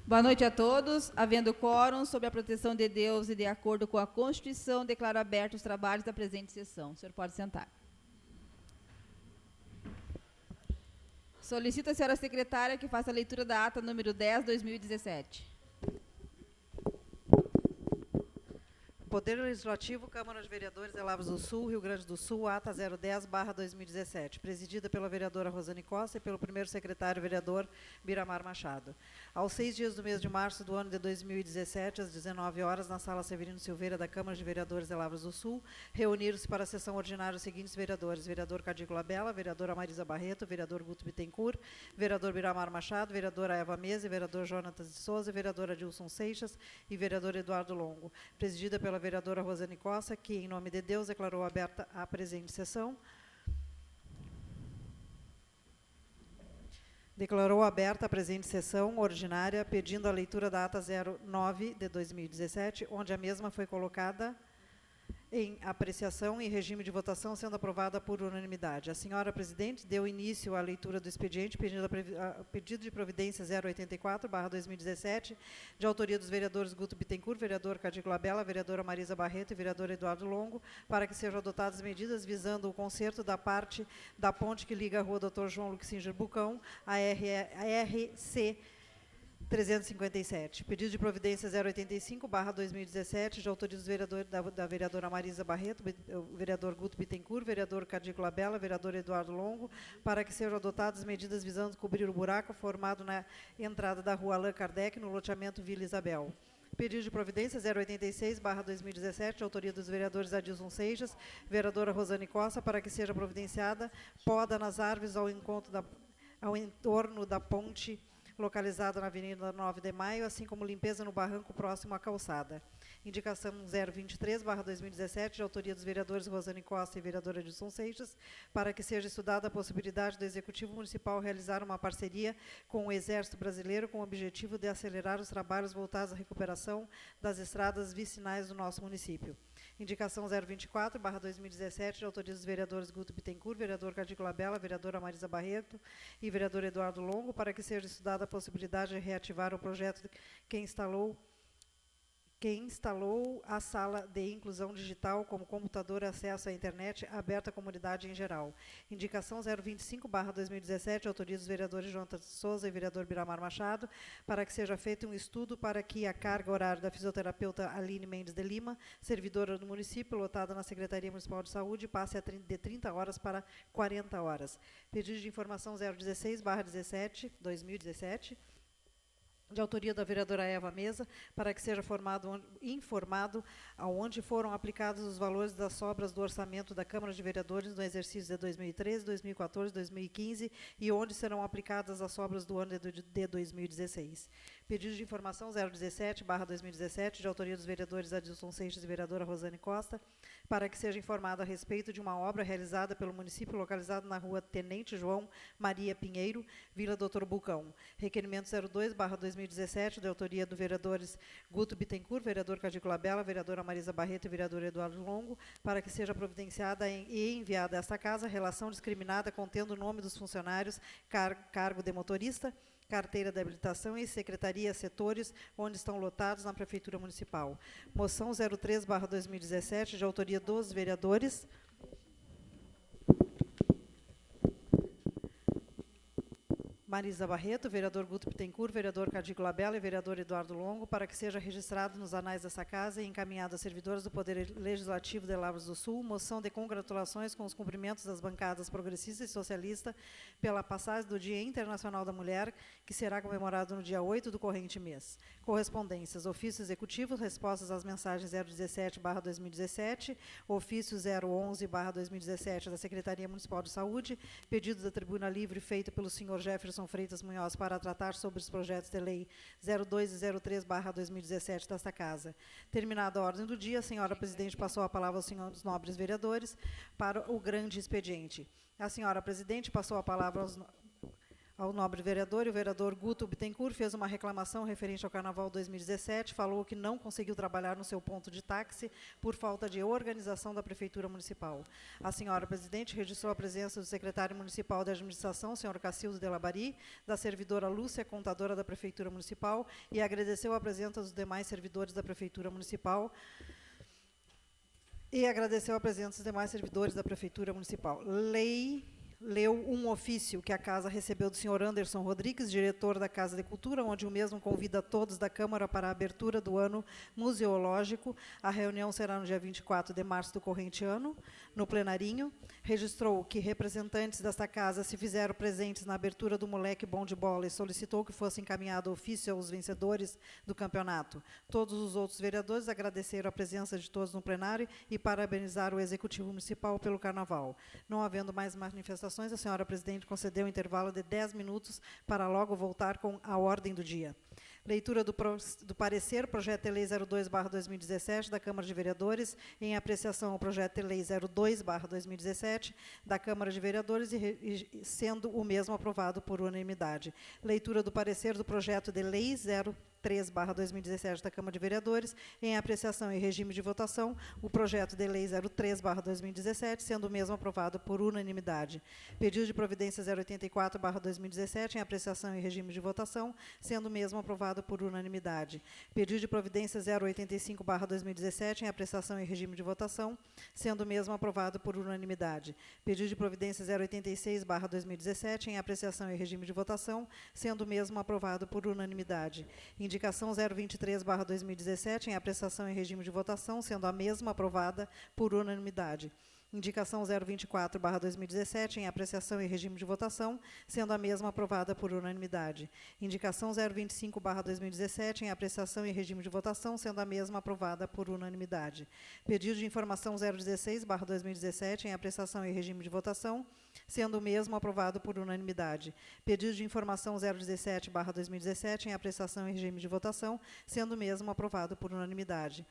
Boa noite a todos. Havendo quórum, sob a proteção de Deus e de acordo com a Constituição, declaro abertos os trabalhos da presente sessão. O senhor pode sentar. Solicito a senhora secretária que faça a leitura da ata número 10/2017. Poder Legislativo, Câmara de Vereadores de Lavras do Sul, Rio Grande do Sul, ata 010/2017, presidida pela vereadora Rosane Costa e pelo primeiro secretário vereador Biramar Machado. Aos 6 dias do mês de março do ano de 2017, às 19 horas, na sala Severino Silveira da Câmara de Vereadores de Lavras do Sul, reuniram-se para a sessão ordinária os seguintes vereadores: vereador Cadico Labella, vereadora Marisa Barreto, vereador Guto Bittencourt, vereador Biramar Machado, vereadora Eva Mese, vereador Jonatas de Souza, vereadora Dilson Seixas e vereador Eduardo Longo, presidida pela vereadora Rosane Costa, que, em nome de Deus, declarou aberta a presente sessão. Declarou aberta a presente sessão ordinária, pedindo a leitura da ata 09/2017, onde a mesma foi colocada em apreciação e regime de votação, sendo aprovada por unanimidade. A senhora presidente deu início à leitura do expediente, pedido de providência 084/2017, de autoria dos vereadores Guto Bittencourt, vereador Cadico Labella, vereadora Marisa Barreto e vereador Eduardo Longo, para que sejam adotadas medidas visando o conserto da parte da ponte que liga a rua Dr. João Luxinger Bucão, a RC 357. Pedido de providência 085/2017, de autoria dos vereadores da vereadora Marisa Barreto, vereador Guto Bittencourt, vereador Cadico Labella, vereador Eduardo Longo, para que sejam adotadas medidas visando cobrir o buraco formado na entrada da rua Allan Kardec, no loteamento Vila Isabel. Pedido de providência 086/2017, de autoria dos vereadores Adilson Seixas, vereadora Rosane Costa, para que seja providenciada poda nas árvores ao entorno da ponte localizada na Avenida 9 de Maio, assim como limpeza no barranco próximo à calçada. Indicação 023/2017, de autoria dos vereadores Rosane Costa e vereadora Edson Seixas, para que seja estudada a possibilidade do Executivo Municipal realizar uma parceria com o Exército Brasileiro com o objetivo de acelerar os trabalhos voltados à recuperação das estradas vicinais do nosso município. Indicação 024/2017, de autoria dos vereadores Guto Bittencourt, vereador Cadico Labella, vereadora Marisa Barreto e vereador Eduardo Longo, para que seja estudada a possibilidade de reativar o projeto que instalou a sala de inclusão digital como computador e acesso à internet aberta à comunidade em geral. Indicação 025/2017, autoria dos vereadores Jonatas de Souza e vereador Biramar Machado, para que seja feito um estudo para que a carga horária da fisioterapeuta Aline Mendes de Lima, servidora do município, lotada na Secretaria Municipal de Saúde, passe de 30 horas para 40 horas. Pedido de informação 016/2017, de autoria da vereadora Eva Mesa, para que seja informado aonde foram aplicados os valores das sobras do orçamento da Câmara de Vereadores no exercício de 2013, 2014, 2015 e onde serão aplicadas as sobras do ano de 2016. Pedido de informação 017/2017, de autoria dos vereadores Adilson Seixas e vereadora Rosane Costa, para que seja informado a respeito de uma obra realizada pelo município localizada na rua Tenente João Maria Pinheiro, Vila Doutor Bucão. Requerimento 02/2017, de autoria dos vereadores Guto Bittencourt, vereador Cadico Labella, vereadora Marisa Barreto e vereador Eduardo Longo, para que seja providenciada e enviada a esta casa relação discriminada contendo o nome dos funcionários, cargo de motorista, carteira de habilitação e secretaria, setores onde estão lotados na Prefeitura Municipal. Moção 03/2017, de autoria dos vereadores Marisa Barreto, vereador Guto Bittencourt, vereador Cadico Labella e vereador Eduardo Longo, para que seja registrado nos anais dessa casa e encaminhado a servidores do Poder Legislativo de Lavras do Sul, moção de congratulações com os cumprimentos das bancadas progressista e socialista pela passagem do Dia Internacional da Mulher, que será comemorado no dia 8 do corrente mês. Correspondências: ofício executivo, respostas às mensagens 017/2017, ofício 011/2017 da Secretaria Municipal de Saúde, pedido da Tribuna Livre feito pelo senhor Jefferson Freitas Munhoz para tratar sobre os projetos de lei 02 e 03/2017 desta Casa. Terminada a ordem do dia, a senhora presidente passou a palavra aos senhores nobres vereadores para o grande expediente. A senhora presidente passou a palavra ao nobre vereador, e o vereador Guto Bittencourt fez uma reclamação referente ao Carnaval 2017, falou que não conseguiu trabalhar no seu ponto de táxi por falta de organização da Prefeitura Municipal. A senhora presidente registrou a presença do secretário municipal de administração, senhor Cacildo de Labari, da servidora Lúcia, contadora da Prefeitura Municipal, e agradeceu a presença dos demais servidores da Prefeitura Municipal, da Prefeitura Municipal. Leu um ofício que a Casa recebeu do senhor Anderson Rodrigues, diretor da Casa de Cultura, onde o mesmo convida todos da Câmara para a abertura do ano museológico. A reunião será no dia 24 de março do corrente ano, no plenarinho. Registrou que representantes desta Casa se fizeram presentes na abertura do Moleque Bom de Bola e solicitou que fosse encaminhado ofício aos vencedores do campeonato. Todos os outros vereadores agradeceram a presença de todos no plenário e parabenizaram o Executivo Municipal pelo Carnaval. Não havendo mais manifestações, a senhora presidente concedeu um intervalo de 10 minutos para logo voltar com a ordem do dia. Leitura do parecer, projeto de lei 02/2017, da Câmara de Vereadores, em apreciação ao projeto de lei 02/2017, da Câmara de Vereadores, e sendo o mesmo aprovado por unanimidade. Leitura do parecer do projeto de lei 03/2017, da Câmara de Vereadores, em apreciação e regime de votação, o projeto de lei 03/2017, sendo o mesmo aprovado por unanimidade. Pedido de providência 084/2017, em apreciação e regime de votação, sendo o mesmo aprovado por unanimidade. Pedido de providência 085/2017, em apreciação e regime de votação, sendo o mesmo aprovado por unanimidade. Pedido de providência 086/2017, em apreciação e regime de votação, sendo o mesmo aprovado por unanimidade. Indicação 023/2017, em apreciação e regime de votação, sendo a mesma aprovada por unanimidade. Indicação 024/2017, em apreciação e regime de votação, sendo a mesma aprovada por unanimidade. Indicação 025/2017, em apreciação e regime de votação, sendo a mesma aprovada por unanimidade. Pedido de informação 016/2017, em apreciação e regime de votação, sendo o mesmo aprovado por unanimidade. Pedido de informação 017/2017, em apreciação e regime de votação, sendo o mesmo aprovado por unanimidade.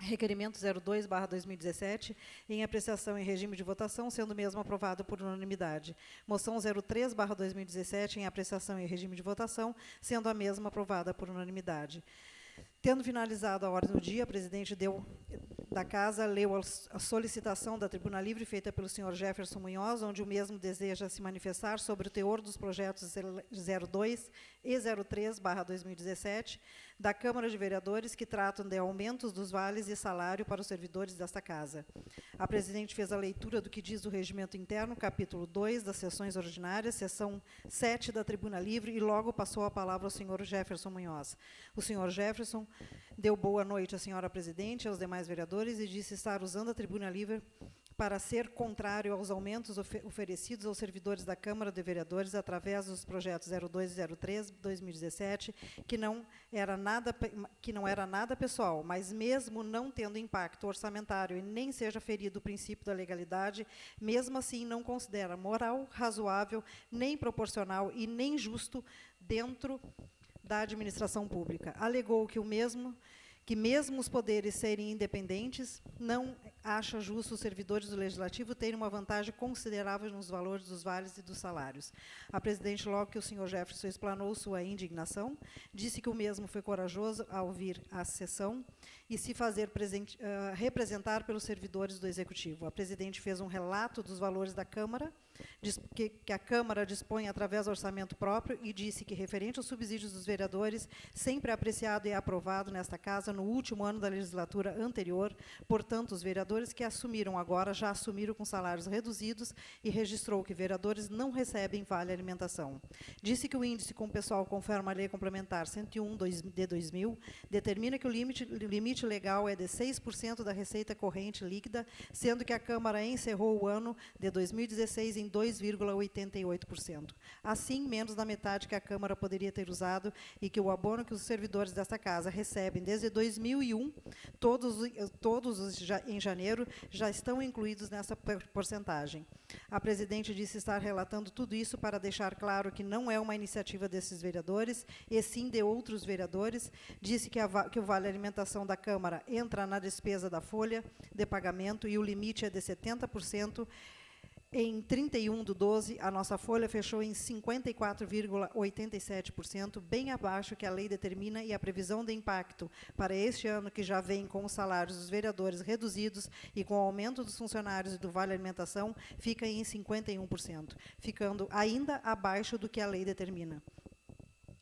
Requerimento 02/2017, em apreciação em regime de votação, sendo o mesmo aprovado por unanimidade. Moção 03/2017, em apreciação em regime de votação, sendo a mesma aprovada por unanimidade. Tendo finalizado a ordem do dia, a presidente da Casa leu a solicitação da Tribuna Livre feita pelo senhor Jefferson Munhoz, onde o mesmo deseja se manifestar sobre o teor dos projetos 02 e 03/2017 da Câmara de Vereadores, que tratam de aumentos dos vales e salário para os servidores desta Casa. A presidente fez a leitura do que diz o Regimento Interno, capítulo 2, das sessões ordinárias, seção 7 da Tribuna Livre, e logo passou a palavra ao senhor Jefferson Munhoz. O senhor Jefferson deu boa noite à senhora presidente e aos demais vereadores e disse estar usando a Tribuna Livre para ser contrário aos aumentos oferecidos aos servidores da Câmara de Vereadores através dos projetos 02 e 03/2017, que não era nada pessoal, mas mesmo não tendo impacto orçamentário e nem seja ferido o princípio da legalidade, mesmo assim não considera moral, razoável, nem proporcional e nem justo dentro da administração pública. Alegou que mesmo os poderes serem independentes, não acha justo os servidores do Legislativo terem uma vantagem considerável nos valores dos vales e dos salários. A presidente, logo que o senhor Jefferson explanou sua indignação, disse que o mesmo foi corajoso ao vir à sessão e se fazer representar pelos servidores do Executivo. A presidente fez um relato dos valores da Câmara, que a Câmara dispõe através do orçamento próprio, e disse que, referente aos subsídios dos vereadores, sempre apreciado e aprovado nesta Casa no último ano da legislatura anterior, portanto, os vereadores que assumiram agora já assumiram com salários reduzidos, e registrou que vereadores não recebem vale alimentação. Disse que o índice com o pessoal, conforme a Lei Complementar 101 de 2000, determina que o limite legal é de 6% da receita corrente líquida, sendo que a Câmara encerrou o ano de 2016 em 2,88%. Assim, menos da metade que a Câmara poderia ter usado, e que o abono que os servidores desta Casa recebem desde 2001, todos em janeiro, já estão incluídos nessa porcentagem. A presidente disse estar relatando tudo isso para deixar claro que não é uma iniciativa desses vereadores, e sim de outros vereadores. Disse que o Vale Alimentação da Câmara entra na despesa da folha de pagamento e o limite é de 70%, Em 31/12, a nossa folha fechou em 54,87%, bem abaixo que a lei determina, e a previsão de impacto para este ano, que já vem com os salários dos vereadores reduzidos e com o aumento dos funcionários e do Vale Alimentação, fica em 51%, ficando ainda abaixo do que a lei determina.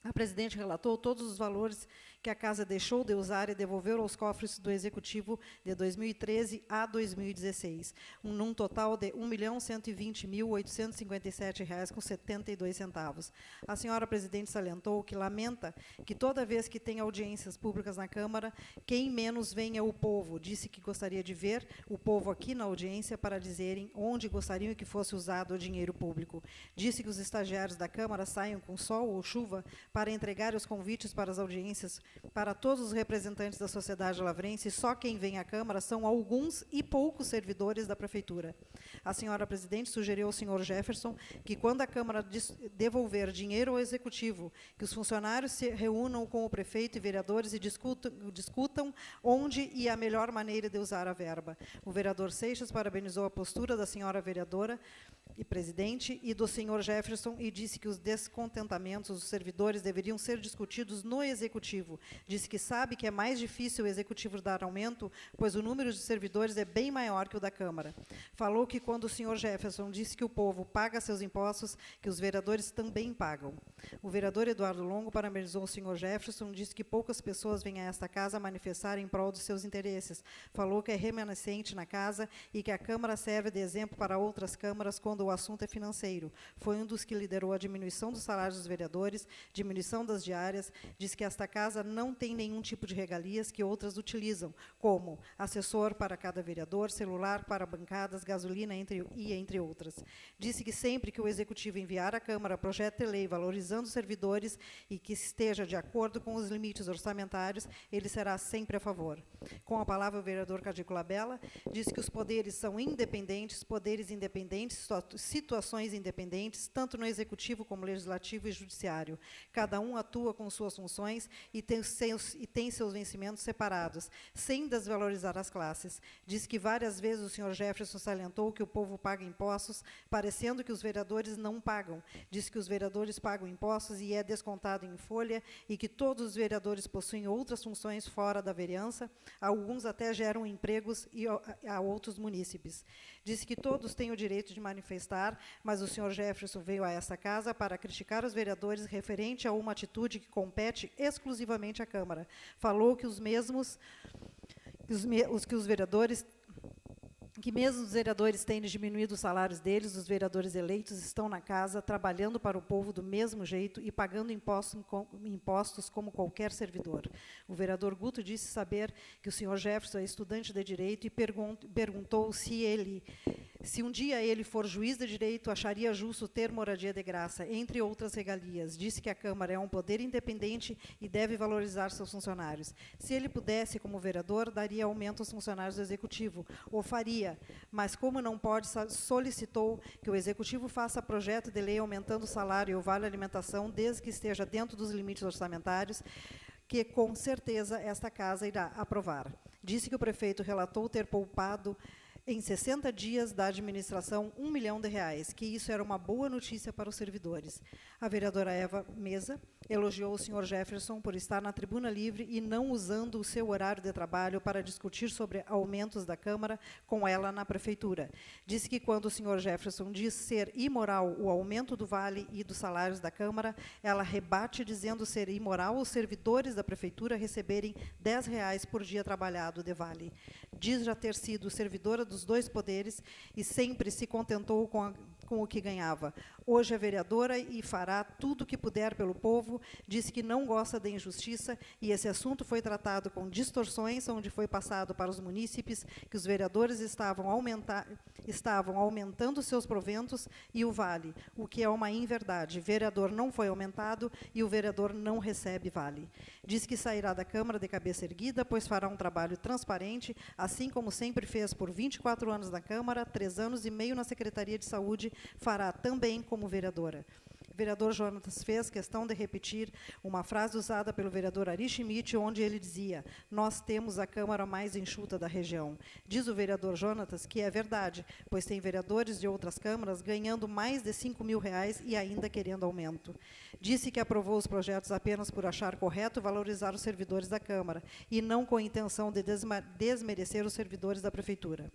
A presidente relatou todos os valores que a Casa deixou de usar e devolveu aos cofres do Executivo de 2013 a 2016, num total de R$ 1.120.857,72. A senhora presidente salientou que lamenta que toda vez que tem audiências públicas na Câmara, quem menos vem é o povo. Disse que gostaria de ver o povo aqui na audiência para dizerem onde gostariam que fosse usado o dinheiro público. Disse que os estagiários da Câmara saiam com sol ou chuva para entregar os convites para as audiências para todos os representantes da sociedade lavrense. Só quem vem à Câmara são alguns e poucos servidores da Prefeitura. A senhora presidente sugeriu ao senhor Jefferson que, quando a Câmara devolver dinheiro ao Executivo, que os funcionários se reúnam com o prefeito e vereadores e discutam onde e a melhor maneira de usar a verba. O vereador Seixas parabenizou a postura da senhora vereadora e presidente e do senhor Jefferson e disse que os descontentamentos dos servidores deveriam ser discutidos no Executivo. Disse que sabe que é mais difícil o Executivo dar aumento, pois o número de servidores é bem maior que o da Câmara. Falou que quando o senhor Jefferson disse que o povo paga seus impostos, que os vereadores também pagam. O vereador Eduardo Longo parabenizou o senhor Jefferson, disse que poucas pessoas vêm a esta casa manifestar em prol dos seus interesses. Falou que é remanescente na casa e que a Câmara serve de exemplo para outras câmaras quando o assunto é financeiro. Foi um dos que liderou a diminuição dos salários dos vereadores, diminuição das diárias. Diz que esta casa não tem nenhum tipo de regalias que outras utilizam, como assessor para cada vereador, celular para bancadas, gasolina, entre outras. Disse que sempre que o Executivo enviar à Câmara projeto de lei valorizando os servidores e que esteja de acordo com os limites orçamentários, ele será sempre a favor. Com a palavra, o vereador Cadico Labella disse que os poderes são independentes, situações independentes, tanto no Executivo como Legislativo e Judiciário. Cada um atua com suas funções e tem seus vencimentos separados, sem desvalorizar as classes. Diz que várias vezes o senhor Jefferson salientou que o povo paga impostos, parecendo que os vereadores não pagam. Diz que os vereadores pagam impostos e é descontado em folha e que todos os vereadores possuem outras funções fora da vereança, alguns até geram empregos a outros munícipes. Disse que todos têm o direito de manifestar, mas o senhor Jefferson veio a essa casa para criticar os vereadores referente a uma atitude que compete exclusivamente à Câmara. Falou que mesmo os vereadores têm diminuído os salários deles, os vereadores eleitos estão na casa, trabalhando para o povo do mesmo jeito e pagando impostos como qualquer servidor. O vereador Guto disse saber que o senhor Jefferson é estudante de Direito e perguntou se um dia ele for juiz de direito, acharia justo ter moradia de graça, entre outras regalias. Disse que a Câmara é um poder independente e deve valorizar seus funcionários. Se ele pudesse, como vereador, daria aumento aos funcionários do Executivo, o faria, mas como não pode, solicitou que o Executivo faça projeto de lei aumentando o salário e o vale alimentação, desde que esteja dentro dos limites orçamentários, que com certeza esta casa irá aprovar. Disse que o prefeito relatou ter poupado em 60 dias da administração R$ 1 milhão, que isso era uma boa notícia para os servidores. A vereadora Eva Mesa elogiou o senhor Jefferson por estar na tribuna livre e não usando o seu horário de trabalho para discutir sobre aumentos da Câmara com ela na Prefeitura. Disse que quando o senhor Jefferson diz ser imoral o aumento do vale e dos salários da Câmara, ela rebate dizendo ser imoral os servidores da Prefeitura receberem R$ 10 por dia trabalhado de vale. Diz já ter sido servidora dos dois poderes e sempre se contentou com o que ganhava. Hoje é vereadora e fará tudo o que puder pelo povo. Disse que não gosta da injustiça e esse assunto foi tratado com distorções, onde foi passado para os munícipes que os vereadores estavam aumentando seus proventos e o vale, o que é uma inverdade. Vereador não foi aumentado e o vereador não recebe vale. Diz que sairá da Câmara de cabeça erguida, pois fará um trabalho transparente, assim como sempre fez por 24 anos na Câmara, 3 anos e meio na Secretaria de Saúde, fará também como vereadora. vereador Jonatas fez questão de repetir uma frase usada pelo vereador Ari Schmidt, onde ele dizia: nós temos a Câmara mais enxuta da região. Diz o vereador Jonatas que é verdade, pois tem vereadores de outras câmaras ganhando mais de R$ 5.000 e ainda querendo aumento. Disse que aprovou os projetos apenas por achar correto valorizar os servidores da Câmara e não com a intenção de desmerecer os servidores da Prefeitura.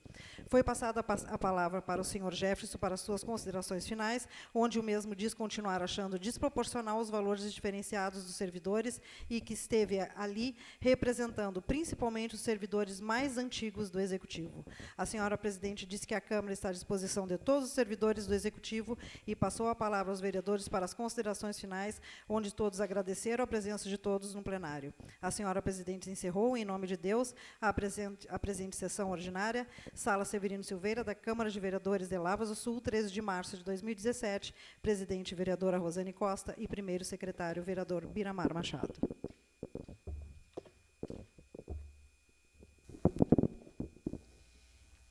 Foi passada a palavra para o senhor Jefferson para suas considerações finais, onde o mesmo diz continuar achando desproporcional os valores diferenciados dos servidores e que esteve ali representando principalmente os servidores mais antigos do Executivo. A senhora presidente disse que a Câmara está à disposição de todos os servidores do Executivo e passou a palavra aos vereadores para as considerações finais, onde todos agradeceram a presença de todos no plenário. A senhora presidente encerrou, em nome de Deus, a presente sessão ordinária, Sala Severino Silveira, da Câmara de Vereadores de Lavras do Sul, 13 de março de 2017, presidente vereadora Rosane Costa e primeiro secretário vereador Biramar Machado.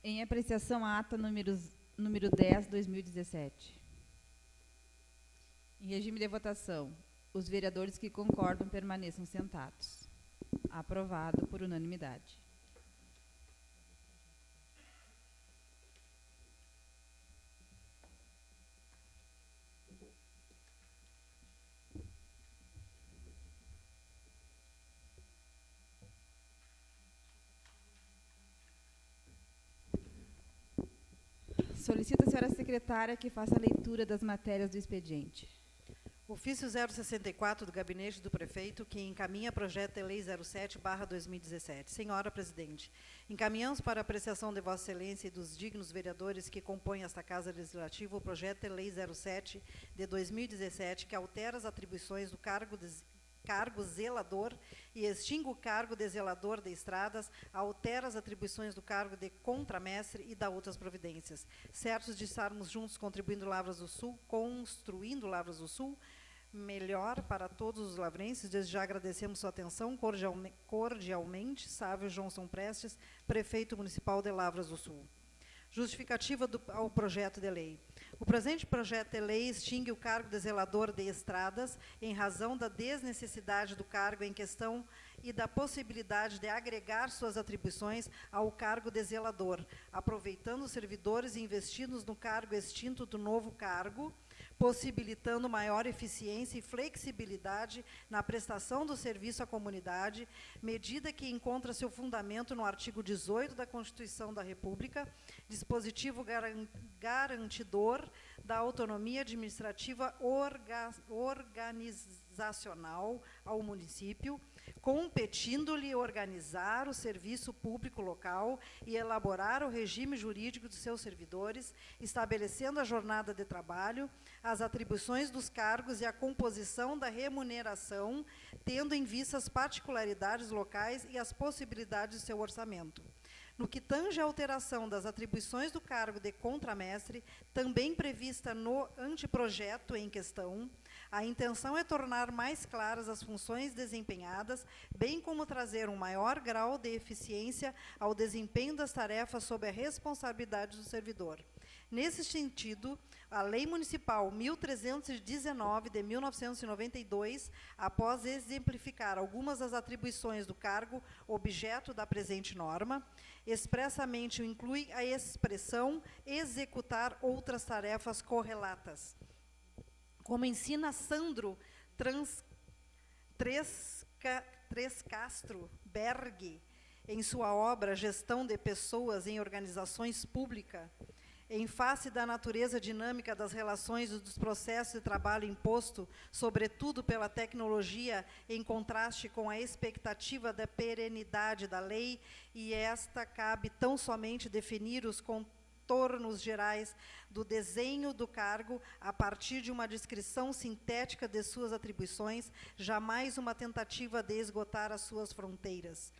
Em apreciação, a ata número 10, 2017. Em regime de votação, os vereadores que concordam permaneçam sentados. Aprovado por unanimidade. Solicito a senhora secretária que faça a leitura das matérias do expediente. Ofício 064 do Gabinete do Prefeito, que encaminha projeto de lei 07/2017. Senhora presidente, encaminhamos para apreciação de Vossa Excelência e dos dignos vereadores que compõem esta Casa Legislativa o projeto de lei 07 de 2017, que altera as atribuições do cargo zelador e extingue o cargo de zelador de estradas, altera as atribuições do cargo de contramestre e dá outras providências. Certos de estarmos juntos contribuindo Lavras do Sul, construindo Lavras do Sul, melhor para todos os lavrenses. Desde já agradecemos sua atenção, cordialmente, Sávio Johnson Prestes, Prefeito Municipal de Lavras do Sul. Justificativa ao projeto de lei. O presente projeto de lei extingue o cargo de zelador de estradas em razão da desnecessidade do cargo em questão e da possibilidade de agregar suas atribuições ao cargo de zelador, aproveitando os servidores investidos no cargo extinto do novo cargo, possibilitando maior eficiência e flexibilidade na prestação do serviço à comunidade, medida que encontra seu fundamento no artigo 18 da Constituição da República, dispositivo garantidor da autonomia administrativa organizacional ao município, competindo-lhe organizar o serviço público local e elaborar o regime jurídico de seus servidores, estabelecendo a jornada de trabalho, as atribuições dos cargos e a composição da remuneração, tendo em vista as particularidades locais e as possibilidades de seu orçamento. No que tange à alteração das atribuições do cargo de contramestre, também prevista no anteprojeto em questão, a intenção é tornar mais claras as funções desempenhadas, bem como trazer um maior grau de eficiência ao desempenho das tarefas sob a responsabilidade do servidor. Nesse sentido, a Lei Municipal 1319, de 1992, após exemplificar algumas das atribuições do cargo objeto da presente norma, expressamente inclui a expressão executar outras tarefas correlatas. Como ensina Sandro Trescastro Berg, em sua obra Gestão de Pessoas em Organizações Públicas, em face da natureza dinâmica das relações e dos processos de trabalho imposto, sobretudo pela tecnologia, em contraste com a expectativa da perenidade da lei, e esta cabe tão somente definir os contornos gerais do desenho do cargo a partir de uma descrição sintética de suas atribuições, jamais uma tentativa de esgotar as suas fronteiras.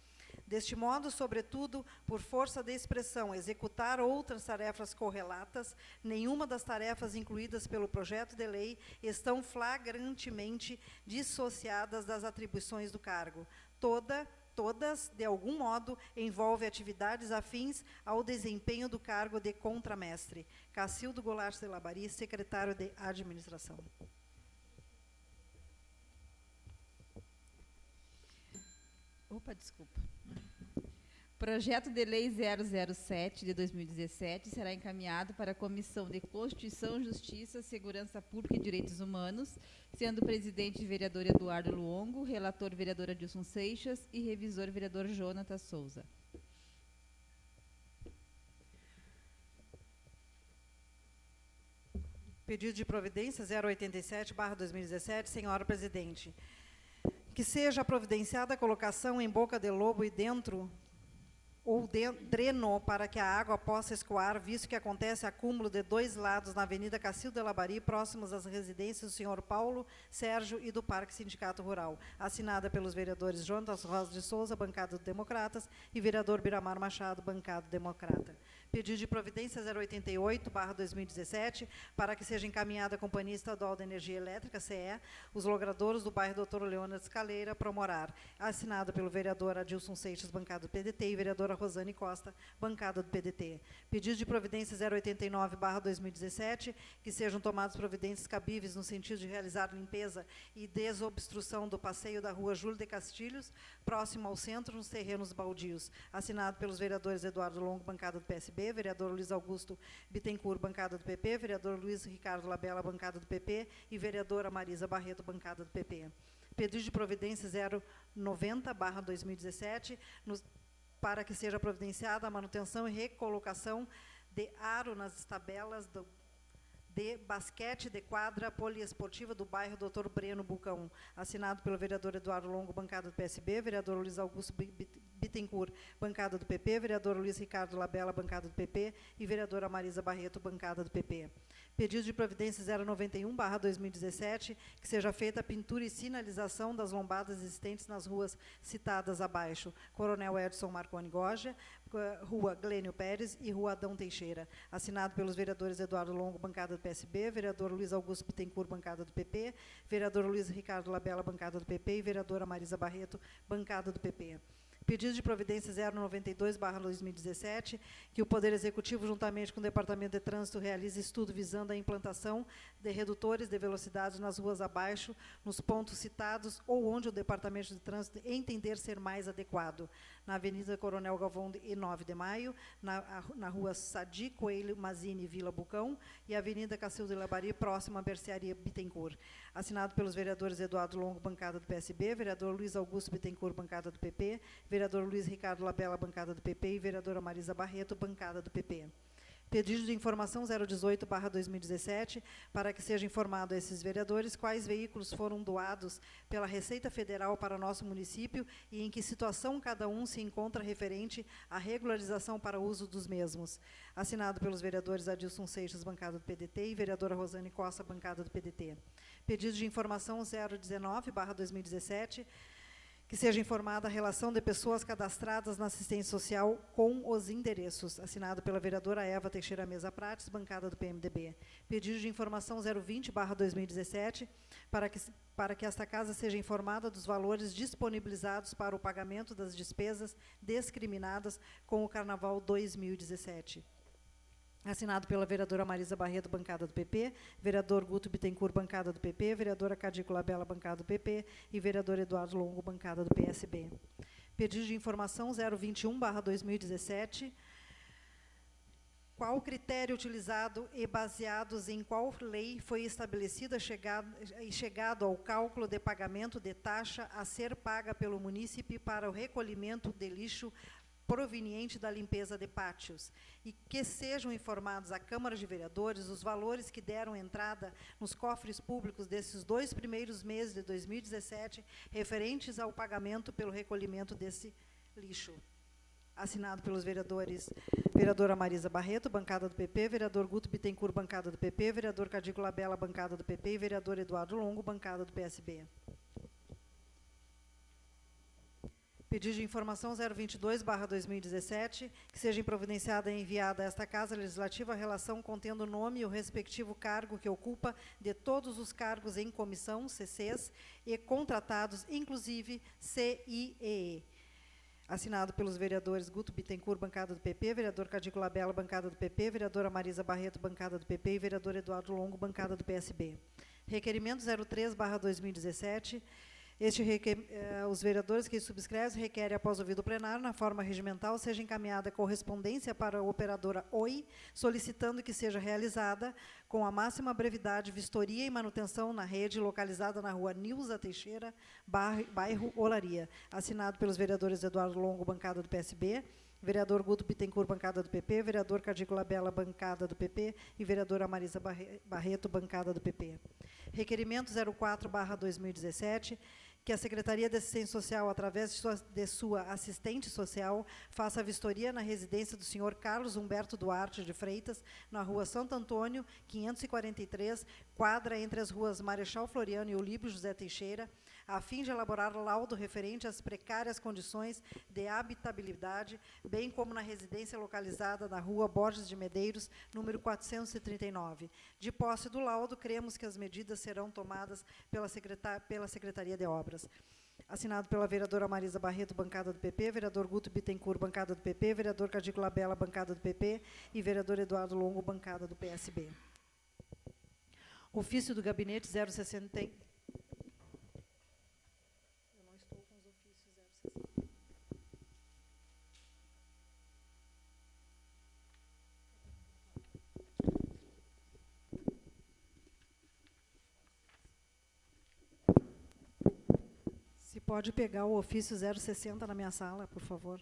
Deste modo, sobretudo, por força da expressão executar outras tarefas correlatas, nenhuma das tarefas incluídas pelo projeto de lei estão flagrantemente dissociadas das atribuições do cargo. Todas, de algum modo, envolvem atividades afins ao desempenho do cargo de contramestre. Cacildo Goulart de Labari, secretário de Administração. Opa, desculpa. Projeto de Lei 007 de 2017 será encaminhado para a Comissão de Constituição, Justiça, Segurança Pública e Direitos Humanos, sendo o presidente vereador Eduardo Luongo, relator vereador Adilson Seixas e revisor vereador Jonatas Souza. Pedido de providência 087/2017, senhora presidente. Que seja providenciada a colocação em boca de lobo e dentro ou dreno para que a água possa escoar, visto que acontece acúmulo de 2 lados na Avenida Cacilda de Labari, próximos às residências do senhor Paulo Sérgio e do Parque Sindicato Rural. Assinada pelos vereadores Jonatas Rosa de Souza, bancada do Democratas, e vereador Biramar Machado, bancada Democrata. Pedido de providência 088/2017, para que seja encaminhada à Companhia Estadual de Energia Elétrica, CE, os logradouros do bairro Doutor Leônidas Caleira, Promorar. Assinado pelo vereador Adilson Seixas, bancada do PDT, e vereadora Rosane Costa, bancada do PDT. Pedido de providência 089/2017, que sejam tomadas providências cabíveis no sentido de realizar limpeza e desobstrução do passeio da rua Júlio de Castilhos, próximo ao centro, nos terrenos baldios. Assinado pelos vereadores Eduardo Longo, bancada do PSB, vereador Luiz Augusto Bittencourt, bancada do PP, vereador Luiz Ricardo Labella, bancada do PP, e vereadora Marisa Barreto, bancada do PP. Pedido de providência 090/2017, para que seja providenciada a manutenção e recolocação de aro nas tabelas de basquete de quadra poliesportiva do bairro Doutor Breno Bucão. Assinado pelo vereador Eduardo Longo, bancada do PSB, vereador Luiz Augusto Bittencourt, bancada do PP, vereador Luiz Ricardo Labella, bancada do PP, e vereadora Marisa Barreto, bancada do PP. Pedido de providência 091/2017, que seja feita a pintura e sinalização das lombadas existentes nas ruas citadas abaixo: Coronel Edson Marconi Goja, Rua Glênio Pérez e Rua Adão Teixeira. Assinado pelos vereadores Eduardo Longo, bancada do PSB, vereador Luiz Augusto Bittencourt, bancada do PP, vereador Luiz Ricardo Labella, bancada do PP, e vereadora Marisa Barreto, bancada do PP. Pedido de providência 092/2017, que o Poder Executivo, juntamente com o Departamento de Trânsito, realize estudo visando a implantação de redutores de velocidade nas ruas abaixo, nos pontos citados ou onde o Departamento de Trânsito entender ser mais adequado. Na Avenida Coronel Galvão e 9 de Maio, na Rua Sadi Coelho Mazini, Vila Bucão, e Avenida Cacilda de Labari, próxima à Mercearia Bittencourt. Assinado pelos vereadores Eduardo Longo, bancada do PSB, vereador Luiz Augusto Bittencourt, bancada do PP, vereador Luiz Ricardo Labella, bancada do PP, e vereadora Marisa Barreto, bancada do PP. Pedido de informação 018/2017, para que seja informado a esses vereadores quais veículos foram doados pela Receita Federal para o nosso município e em que situação cada um se encontra referente à regularização para uso dos mesmos. Assinado pelos vereadores Adilson Seixas, bancada do PDT, e vereadora Rosane Costa, bancada do PDT. Pedido de informação 019/2017, que seja informada a relação de pessoas cadastradas na assistência social com os endereços. Assinado pela vereadora Eva Teixeira Mesa Prates, bancada do PMDB. Pedido de informação 020/2017, para que esta casa seja informada dos valores disponibilizados para o pagamento das despesas discriminadas com o Carnaval 2017. Assinado pela vereadora Marisa Barreto, bancada do PP, vereador Guto Bittencourt, bancada do PP, vereadora Cadico Labella, bancada do PP, e vereador Eduardo Longo, bancada do PSB. Pedido de informação 021/2017. Qual o critério utilizado e baseados em qual lei foi estabelecida e chegado ao cálculo de pagamento de taxa a ser paga pelo munícipe para o recolhimento de lixo proveniente da limpeza de pátios, e que sejam informados à Câmara de Vereadores os valores que deram entrada nos cofres públicos desses 2 primeiros meses de 2017, referentes ao pagamento pelo recolhimento desse lixo. Assinado pelos vereadores, vereadora Marisa Barreto, bancada do PP, vereador Guto Bittencourt, bancada do PP, vereador Cadico Labella, bancada do PP, e vereador Eduardo Longo, bancada do PSB. Pedido de informação 022/2017, que seja providenciada e enviada a esta Casa Legislativa a relação contendo o nome e o respectivo cargo que ocupa de todos os cargos em comissão, CCs, e contratados, inclusive CIEE. Assinado pelos vereadores Guto Bittencourt, bancada do PP, vereador Cadico Labella, bancada do PP, vereadora Marisa Barreto, bancada do PP, e vereador Eduardo Longo, bancada do PSB. Requerimento 03/2017, Os vereadores que subscrevem requerem, após ouvido o plenário, na forma regimental, seja encaminhada correspondência para a operadora Oi, solicitando que seja realizada, com a máxima brevidade, vistoria e manutenção na rede localizada na rua Nilza Teixeira, bairro Olaria. Assinado pelos vereadores Eduardo Longo, bancada do PSB, vereador Guto Bittencourt, bancada do PP, vereador Cadico Labella, bancada do PP, e vereadora Marisa Barreto, bancada do PP. Requerimento 04/2017, que a Secretaria de Assistência Social, através de sua assistente social, faça a vistoria na residência do senhor Carlos Humberto Duarte de Freitas, na rua Santo Antônio, 543, quadra entre as ruas Marechal Floriano e Olímpio José Teixeira, a fim de elaborar laudo referente às precárias condições de habitabilidade, bem como na residência localizada na rua Borges de Medeiros, número 439. De posse do laudo, cremos que as medidas serão tomadas pela Secretaria de Obras. Assinado pela vereadora Marisa Barreto, bancada do PP, vereador Guto Bittencourt, bancada do PP, vereador Cadico Labella, bancada do PP, e vereador Eduardo Longo, bancada do PSB. Ofício do gabinete 060... Se pode pegar o ofício 060 na minha sala, por favor.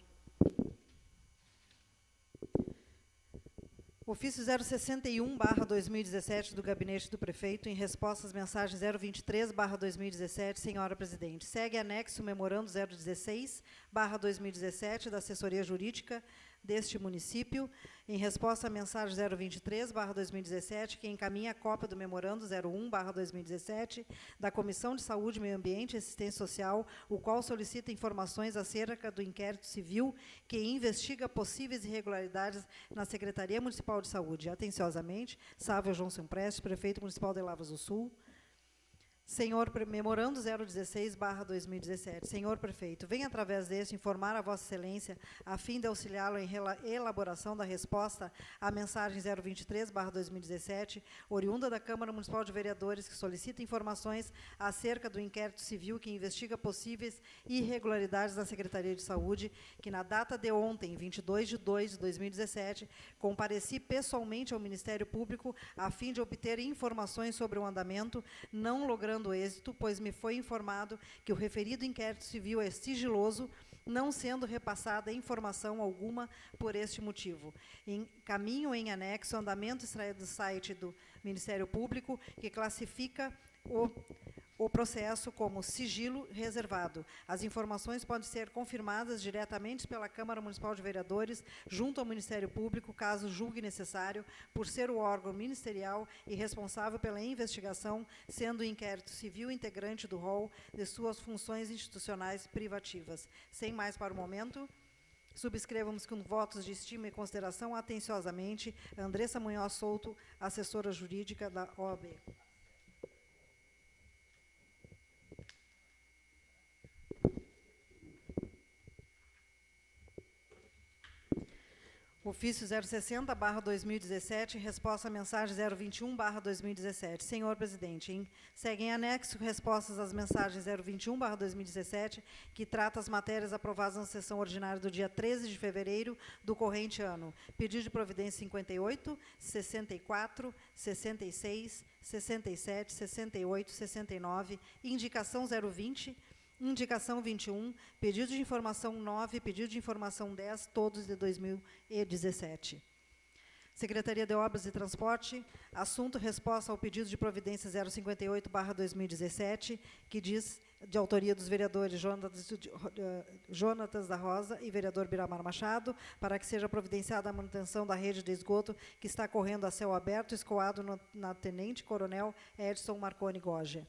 Ofício 061/2017 do Gabinete do Prefeito, em resposta às mensagens 023/2017, senhora presidente. Segue anexo o memorando 016/2017 da Assessoria Jurídica deste município, em resposta à mensagem 023/2017, que encaminha a cópia do memorando 01/2017 da Comissão de Saúde, Meio Ambiente e Assistência Social, o qual solicita informações acerca do inquérito civil que investiga possíveis irregularidades na Secretaria Municipal de Saúde. Atenciosamente, Sávio João Semprestes, Prefeito Municipal de Lavras do Sul. Memorando 016/2017. Senhor Prefeito, venho através deste informar a Vossa Excelência, a fim de auxiliá-lo em elaboração da resposta à mensagem 023/2017, oriunda da Câmara Municipal de Vereadores, que solicita informações acerca do inquérito civil que investiga possíveis irregularidades na Secretaria de Saúde, que na data de ontem, 22/2/2017, compareci pessoalmente ao Ministério Público a fim de obter informações sobre o andamento, não logrando êxito, pois me foi informado que o referido inquérito civil é sigiloso, não sendo repassada informação alguma por este motivo. Encaminho em anexo o andamento extraído do site do Ministério Público, que classifica o processo como sigilo reservado. As informações podem ser confirmadas diretamente pela Câmara Municipal de Vereadores, junto ao Ministério Público, caso julgue necessário, por ser o órgão ministerial e responsável pela investigação, sendo o inquérito civil integrante do rol de suas funções institucionais privativas. Sem mais para o momento, subscrevamos com votos de estima e consideração, atenciosamente, Andressa Munhoz Souto, assessora jurídica da OAB. Ofício 060/2017, resposta à mensagem 021/2017. Senhor presidente, segue em anexo respostas às mensagens 021/2017, que trata as matérias aprovadas na sessão ordinária do dia 13 de fevereiro do corrente ano. Pedido de providência 58, 64, 66, 67, 68, 69, indicação 020, indicação 21, pedido de informação 9, pedido de informação 10, todos de 2017. Secretaria de Obras e Transporte, assunto resposta ao pedido de providência 058/2017, que diz, de autoria dos vereadores Jonatas da Rosa e vereador Biramar Machado, para que seja providenciada a manutenção da rede de esgoto que está correndo a céu aberto, escoado na Tenente Coronel Edson Marconi Goja.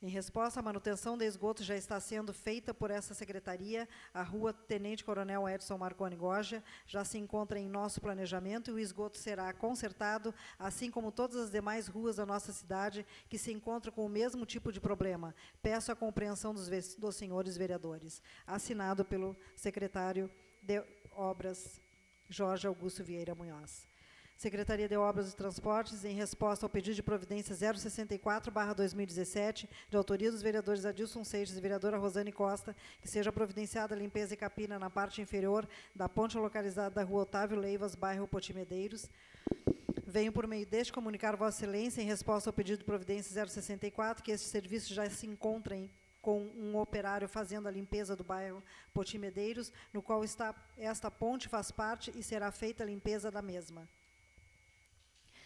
Em resposta, a manutenção de esgoto já está sendo feita por essa secretaria. A rua Tenente Coronel Edson Marconi Goja já se encontra em nosso planejamento e o esgoto será consertado, assim como todas as demais ruas da nossa cidade que se encontram com o mesmo tipo de problema. Peço a compreensão dos senhores vereadores. Assinado pelo secretário de Obras, Jorge Augusto Vieira Munhoz. Secretaria de Obras e Transportes, em resposta ao pedido de providência 064/2017, de autoria dos vereadores Adilson Seixas e vereadora Rosane Costa, que seja providenciada a limpeza e capina na parte inferior da ponte localizada da rua Otávio Leivas, bairro Potimedeiros. Venho, por meio deste, comunicar Vossa Excelência, em resposta ao pedido de providência 064, que este serviço já se encontra com um operário fazendo a limpeza do bairro Potimedeiros, no qual esta ponte faz parte e será feita a limpeza da mesma.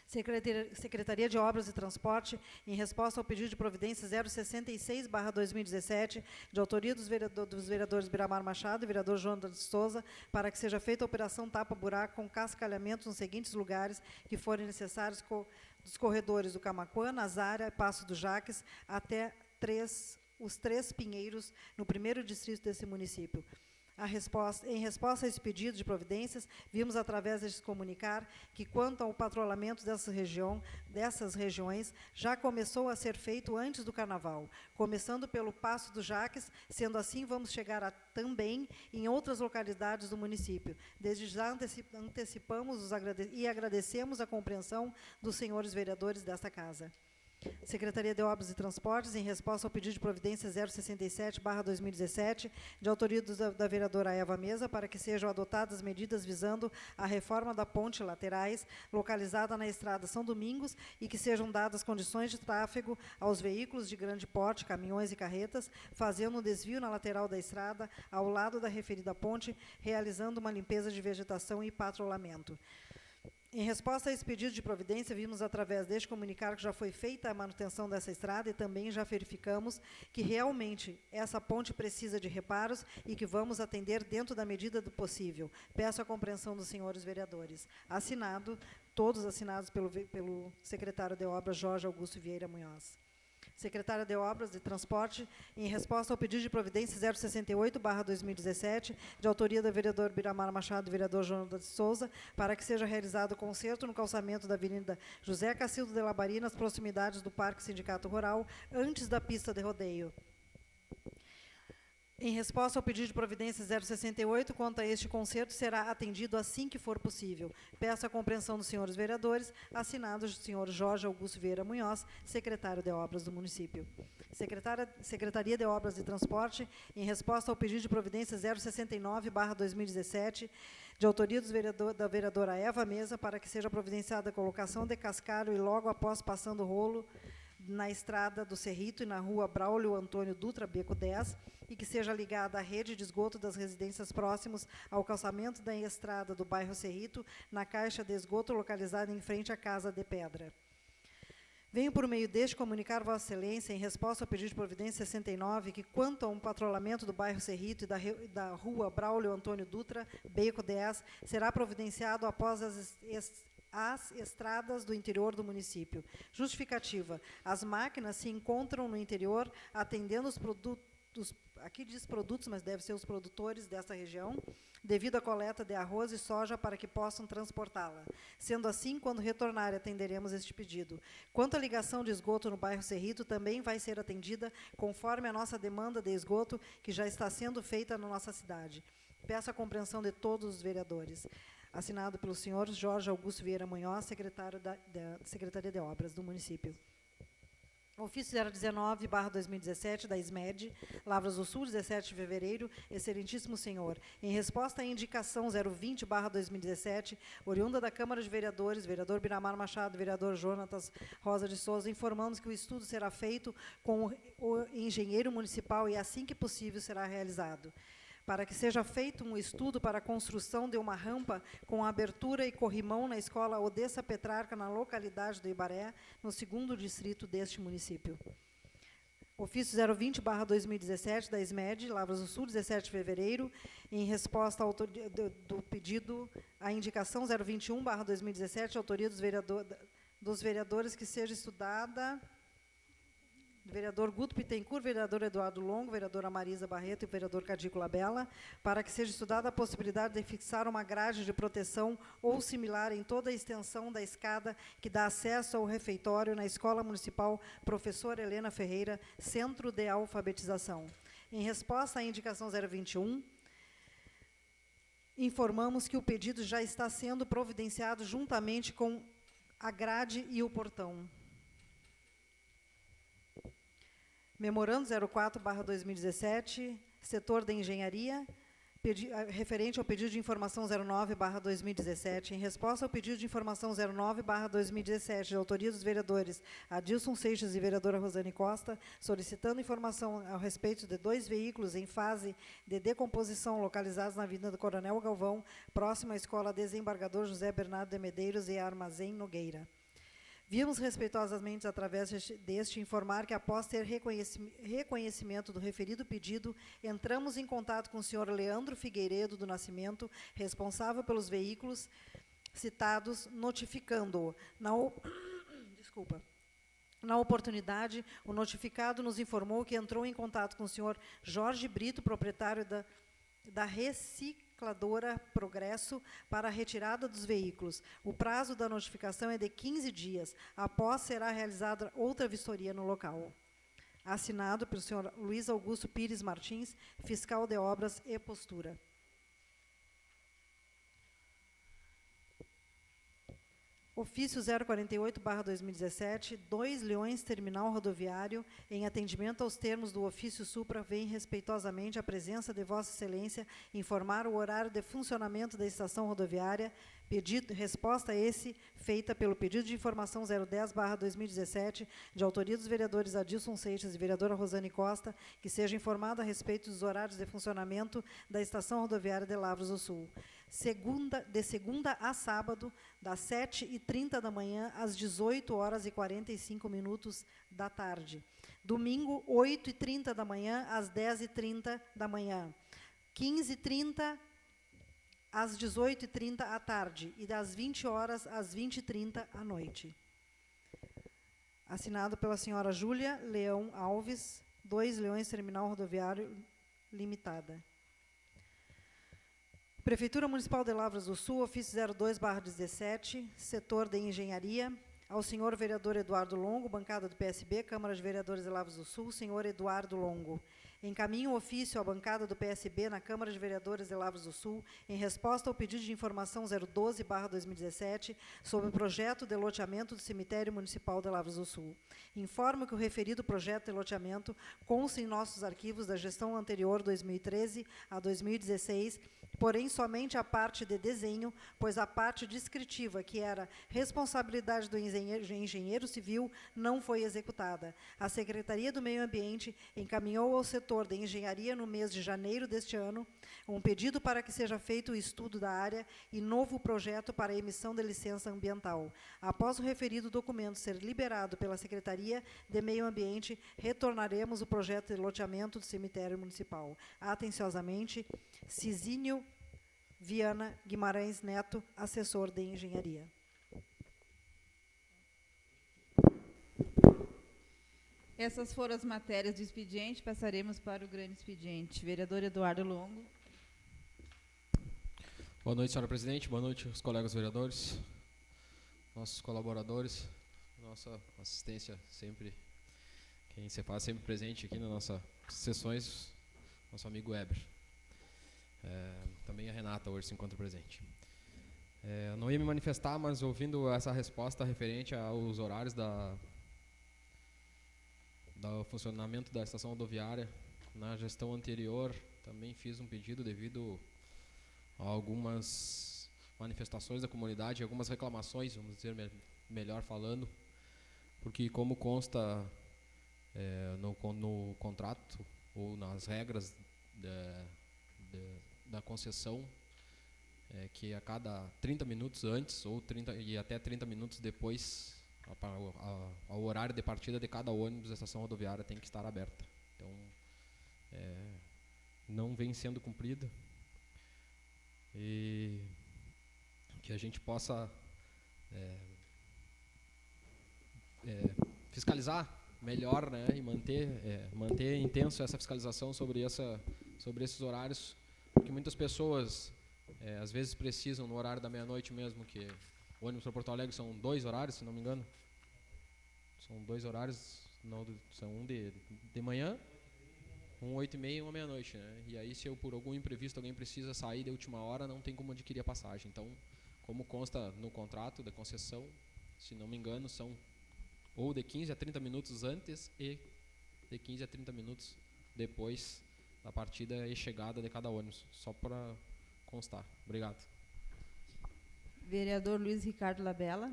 Secretaria de Obras e Transporte, em resposta ao pedido de providência 066/2017, de autoria dos vereadores Biramar Machado e vereador João de Souza, para que seja feita a operação tapa-buraco com cascalhamento nos seguintes lugares que forem necessários, dos corredores do Camaquã, Nazária, Passo do Jaques, até os 3 Pinheiros, no primeiro distrito desse município. Em resposta a esse pedido de providências, vimos, através deste comunicar, que, quanto ao patrulhamento dessas regiões, já começou a ser feito antes do Carnaval, começando pelo Passo do Jaques, sendo assim, vamos chegar também em outras localidades do município. Desde já antecipamos e agradecemos a compreensão dos senhores vereadores desta Casa. Secretaria de Obras e Transportes, em resposta ao pedido de providência 067/2017, de autoria da vereadora Eva Mesa, para que sejam adotadas medidas visando a reforma da ponte laterais, localizada na estrada São Domingos, e que sejam dadas condições de tráfego aos veículos de grande porte, caminhões e carretas, fazendo um desvio na lateral da estrada, ao lado da referida ponte, realizando uma limpeza de vegetação e patrulhamento. Em resposta a esse pedido de providência, vimos, através deste comunicar, que já foi feita a manutenção dessa estrada e também já verificamos que realmente essa ponte precisa de reparos e que vamos atender dentro da medida do possível. Peço a compreensão dos senhores vereadores. Todos assinados pelo secretário de Obras, Jorge Augusto Vieira Munhoz. Secretária de Obras e Transporte, em resposta ao pedido de providência 068/2017, de autoria do vereador Biramar Machado e vereador João de Souza, para que seja realizado conserto no calçamento da Avenida José Cacildo de Labari, nas proximidades do Parque Sindicato Rural, antes da pista de rodeio. Em resposta ao pedido de providência 068, quanto a este conserto, será atendido assim que for possível. Peço a compreensão dos senhores vereadores, assinados o senhor Jorge Augusto Vieira Munhoz, secretário de Obras do município. Secretaria de Obras e Transporte, em resposta ao pedido de providência 069/2017, de autoria da vereadora Eva Mesa, para que seja providenciada a colocação de cascalho e logo após passando o rolo na estrada do Cerrito e na rua Braulio Antônio Dutra, Beco 10, e que seja ligada à rede de esgoto das residências próximos ao calçamento da estrada do bairro Cerrito, na caixa de esgoto localizada em frente à Casa de Pedra. Venho, por meio deste, comunicar Vossa Excelência, em resposta ao pedido de providência 69, que, quanto ao patrulhamento do bairro Cerrito e da rua Braulio Antônio Dutra, Beco 10, será providenciado após as estradas do interior do município. Justificativa: as máquinas se encontram no interior, atendendo os produtos, aqui diz produtos, mas deve ser os produtores desta região, devido à coleta de arroz e soja para que possam transportá-la. Sendo assim, quando retornar, atenderemos este pedido. Quanto à ligação de esgoto no bairro Cerrito, também vai ser atendida conforme a nossa demanda de esgoto, que já está sendo feita na nossa cidade. Peço a compreensão de todos os vereadores. Assinado pelo senhor Jorge Augusto Vieira Munhoz, secretário da Secretaria de Obras do município. Ofício 019/2017, da SMED, Lavras do Sul, 17 de fevereiro. Excelentíssimo senhor, em resposta à indicação 020/2017, oriunda da Câmara de Vereadores, vereador Biramar Machado, vereador Jonatas Rosa de Souza, informamos que o estudo será feito com o engenheiro municipal e, assim que possível, será realizado. Para que seja feito um estudo para a construção de uma rampa com abertura e corrimão na escola Odessa Petrarca, na localidade do Ibaré, no 2º distrito deste município. Ofício 020/2017, da SMED, Lavras do Sul, 17 de fevereiro, em resposta do pedido, à indicação 021/2017, autoria dos vereadores, que seja estudada... Vereador Guto Pittencourt, vereador Eduardo Longo, vereadora Marisa Barreto e vereador Cadico Labella, para que seja estudada a possibilidade de fixar uma grade de proteção ou similar em toda a extensão da escada que dá acesso ao refeitório na Escola Municipal Professora Helena Ferreira, Centro de Alfabetização. Em resposta à indicação 021, informamos que o pedido já está sendo providenciado juntamente com a grade e o portão. Memorando 04/2017, setor da engenharia, referente ao pedido de informação 09/2017, em resposta ao pedido de informação 09/2017, de autoria dos vereadores Adilson Seixas e vereadora Rosane Costa, solicitando informação ao respeito de 2 veículos em fase de decomposição localizados na Avenida do Coronel Galvão, próximo à Escola Desembargador José Bernardo de Medeiros e Armazém Nogueira. Vimos respeitosamente, através deste, informar que, após ter reconhecimento do referido pedido, entramos em contato com o senhor Leandro Figueiredo do Nascimento, responsável pelos veículos citados, notificando-o. Na oportunidade, o notificado nos informou que entrou em contato com o senhor Jorge Brito, proprietário da recicladora Progresso, para a retirada dos veículos. O prazo da notificação é de 15 dias. Após, será realizada outra vistoria no local. Assinado pelo senhor Luiz Augusto Pires Martins, fiscal de obras e postura. Ofício 048/2017, 2 Leões Terminal Rodoviário, em atendimento aos termos do ofício supra, vem respeitosamente a presença de Vossa Excelência informar o horário de funcionamento da estação rodoviária, resposta a esse feita pelo pedido de informação 010/2017, de autoria dos vereadores Adilson Seixas e vereadora Rosane Costa, que seja informado a respeito dos horários de funcionamento da estação rodoviária de Lavras do Sul. De segunda a sábado, das 7h30 da manhã às 18h45 da tarde. Domingo, 8h30 da manhã às 10h30 da manhã. 15h30 às 18h30 à tarde e das 20h às 20h30 à noite. Assinado pela senhora Júlia Leão Alves, 2 Leões Terminal Rodoviário Limitada. Prefeitura Municipal de Lavras do Sul, ofício 02/17, setor de engenharia, ao senhor vereador Eduardo Longo, bancada do PSB, Câmara de Vereadores de Lavras do Sul, senhor Eduardo Longo. Encaminho o ofício à bancada do PSB na Câmara de Vereadores de Lavras do Sul, em resposta ao pedido de informação 012/2017, sobre o projeto de loteamento do Cemitério Municipal de Lavras do Sul. Informo que o referido projeto de loteamento consta em nossos arquivos da gestão anterior, 2013 a 2016, porém somente a parte de desenho, pois a parte descritiva, que era responsabilidade do engenheiro civil, não foi executada. A Secretaria do Meio Ambiente encaminhou ao setor de engenharia no mês de janeiro deste ano um pedido para que seja feito o estudo da área e novo projeto para a emissão de licença ambiental. Após o referido documento ser liberado pela Secretaria de Meio Ambiente, retornaremos o projeto de loteamento do cemitério municipal. Atenciosamente, Cisínio Viana Guimarães Neto, assessor de engenharia. Essas foram as matérias do expediente, passaremos para o grande expediente. Vereador Eduardo Longo. Boa noite, senhora presidente, boa noite aos colegas vereadores, nossos colaboradores, nossa assistência sempre, quem se faz sempre presente aqui nas nossas sessões, nosso amigo Weber. Também a Renata hoje se encontra presente. Não ia me manifestar, mas ouvindo essa resposta referente aos horários do funcionamento da estação rodoviária, na gestão anterior também fiz um pedido devido a algumas manifestações da comunidade, algumas reclamações, vamos dizer melhor falando, porque como consta no contrato ou nas regras da concessão, que a cada 30 minutos antes ou e até 30 minutos depois, ao horário de partida de cada ônibus, a estação rodoviária tem que estar aberta. Então, não vem sendo cumprida, e que a gente possa fiscalizar melhor, né, e manter intenso essa fiscalização sobre esses horários, porque muitas pessoas às vezes precisam no horário da meia-noite mesmo, que o ônibus para Porto Alegre são 2 horários, se não me engano. São 2 horários, não, são um de manhã, 8h30 e uma meia-noite, né? E aí, se eu, por algum imprevisto, alguém precisa sair de última hora, não tem como adquirir a passagem. Então, como consta no contrato da concessão, se não me engano, são ou de 15 a 30 minutos antes e de 15 a 30 minutos depois da partida e chegada de cada ônibus. Só para constar. Obrigado. Vereador Luiz Ricardo Labella.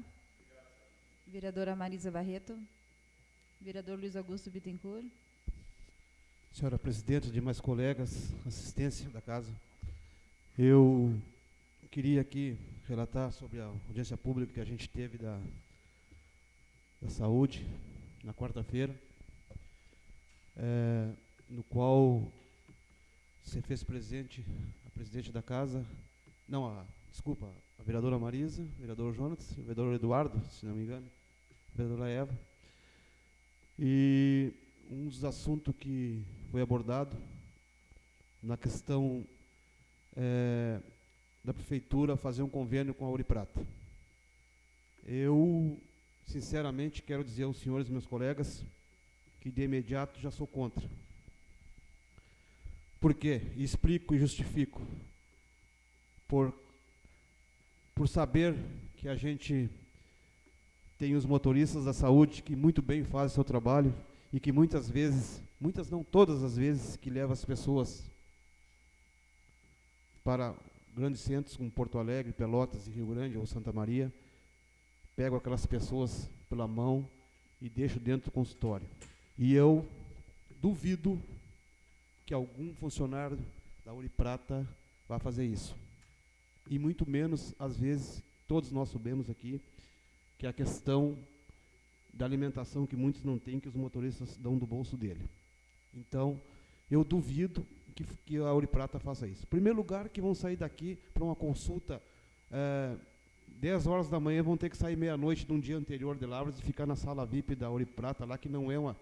Vereadora Marisa Barreto. Vereador Luiz Augusto Bittencourt. Senhora presidente, demais colegas, assistência da casa, eu queria aqui relatar sobre a audiência pública que a gente teve da saúde na quarta-feira, no qual se fez presente a presidente da casa, a vereadora Marisa, o vereador Jonas, o vereador Eduardo, se não me engano, a vereadora Eva, e um dos assuntos que foi abordado na questão da prefeitura fazer um convênio com a Ouro Prata. Eu, sinceramente, quero dizer aos senhores, meus colegas, que de imediato já sou contra. Por quê? E explico e justifico. Por saber que a gente tem os motoristas da saúde que muito bem fazem o seu trabalho e que muitas vezes, muitas não todas as vezes, que levam as pessoas para grandes centros como Porto Alegre, Pelotas e Rio Grande ou Santa Maria, pego aquelas pessoas pela mão e deixo dentro do consultório. E eu duvido que algum funcionário da Ouro Prata vá fazer isso. E muito menos, às vezes, todos nós sabemos aqui, que é a questão da alimentação que muitos não têm, que os motoristas dão do bolso dele. Então, eu duvido que a Ouro Prata faça isso. Em primeiro lugar, que vão sair daqui para uma consulta 10 horas da manhã, vão ter que sair meia-noite de um dia anterior de Lavras e ficar na sala VIP da Ouro Prata, lá que não é uma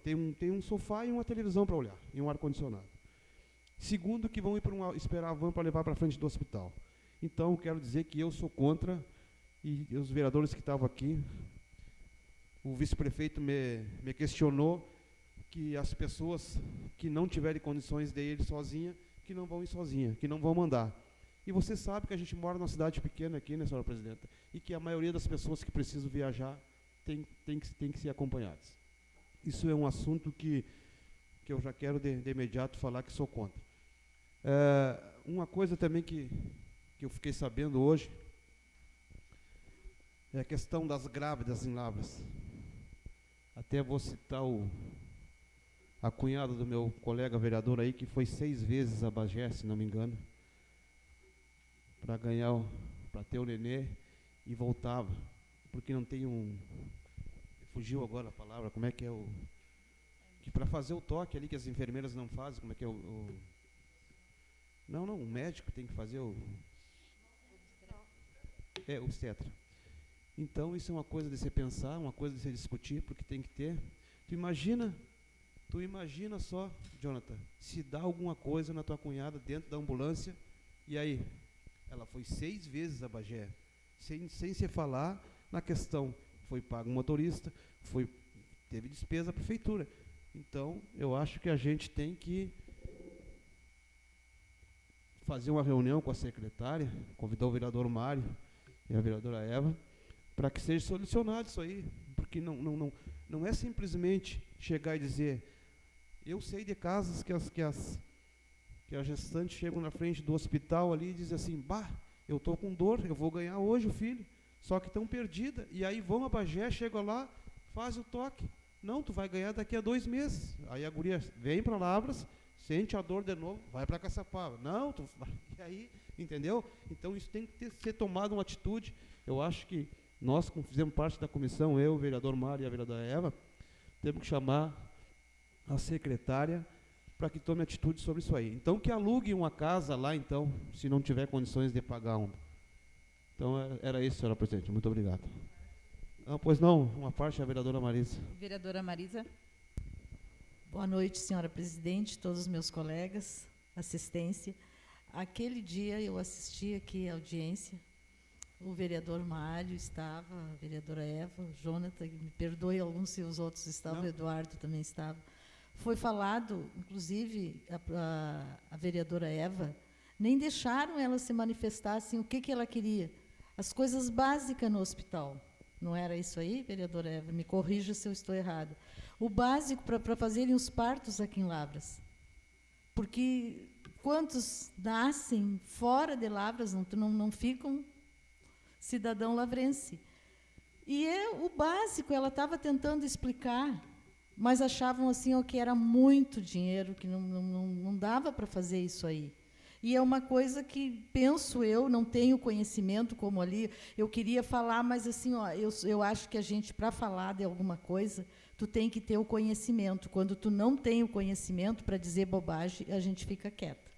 tem um sofá e uma televisão para olhar, e um ar-condicionado. Segundo, que vão ir esperar a van para levar para frente do hospital. Então, quero dizer que eu sou contra, e os vereadores que estavam aqui, o vice-prefeito me questionou que as pessoas que não tiverem condições de ir sozinha, que não vão ir sozinha, que não vão mandar. E você sabe que a gente mora numa cidade pequena aqui, né, senhora presidenta, e que a maioria das pessoas que precisam viajar tem que ser acompanhadas. Isso é um assunto que eu já quero de imediato falar que sou contra. Uma coisa também que eu fiquei sabendo hoje é a questão das grávidas em Lavras. Até vou citar a cunhada do meu colega vereador aí, que foi 6 vezes a Bagé, se não me engano, para ter o nenê, e voltava, porque não tem fugiu agora a palavra, como é que é que para fazer o toque ali, que as enfermeiras não fazem, como é que é não, o médico tem que fazer obstetra. Então, isso é uma coisa de se pensar, uma coisa de se discutir, porque tem que ter. Tu imagina só, Jonathan, se dá alguma coisa na tua cunhada dentro da ambulância, e aí? Ela foi 6 vezes a Bagé, sem se falar na questão, foi pago um motorista, teve despesa a prefeitura. Então, eu acho que a gente tem que fazer uma reunião com a secretária, convidar o vereador Mário e a vereadora Eva, para que seja solucionado isso aí, porque não é simplesmente chegar e dizer, eu sei de casos que as gestantes chegam na frente do hospital ali e dizem assim, eu estou com dor, eu vou ganhar hoje o filho, só que estão perdidas, e aí vão a Bagé, chegam lá, faz o toque, não, tu vai ganhar daqui a 2 meses, aí a guria vem para Lavras, sente a dor de novo, vai para Caçapava, não, tu vai, e aí, entendeu? Então isso tem que ser tomado uma atitude. Eu acho que nós, como fizemos parte da comissão, eu, o vereador Mário e a vereadora Eva, temos que chamar a secretária para que tome atitude sobre isso aí. Então, que alugue uma casa lá, então, se não tiver condições de pagar uma. Então, era isso, senhora presidente. Muito obrigado. Pois não, uma parte é a vereadora Marisa. Vereadora Marisa. Boa noite, senhora presidente, todos os meus colegas, assistência. Aquele dia eu assisti aqui a audiência, o vereador Mário estava, a vereadora Eva, o Jonathan, me perdoe, alguns e os outros estavam, o Eduardo também estava. foi falado, inclusive, a vereadora Eva, nem deixaram ela se manifestar assim, o que ela queria. As coisas básicas no hospital. Não era isso aí, vereadora Eva? Me corrija se eu estou errada. O básico para fazerem os partos aqui em Lavras. Porque quantos nascem fora de Lavras não ficam cidadão lavrense. E o básico, ela estava tentando explicar, mas achavam assim, que era muito dinheiro, que não dava para fazer isso aí. E é uma coisa que, penso eu, não tenho conhecimento como ali, eu queria falar, mas assim, eu acho que a gente, para falar de alguma coisa, tu tem que ter o conhecimento. Quando tu não tem o conhecimento para dizer bobagem, a gente fica quieta.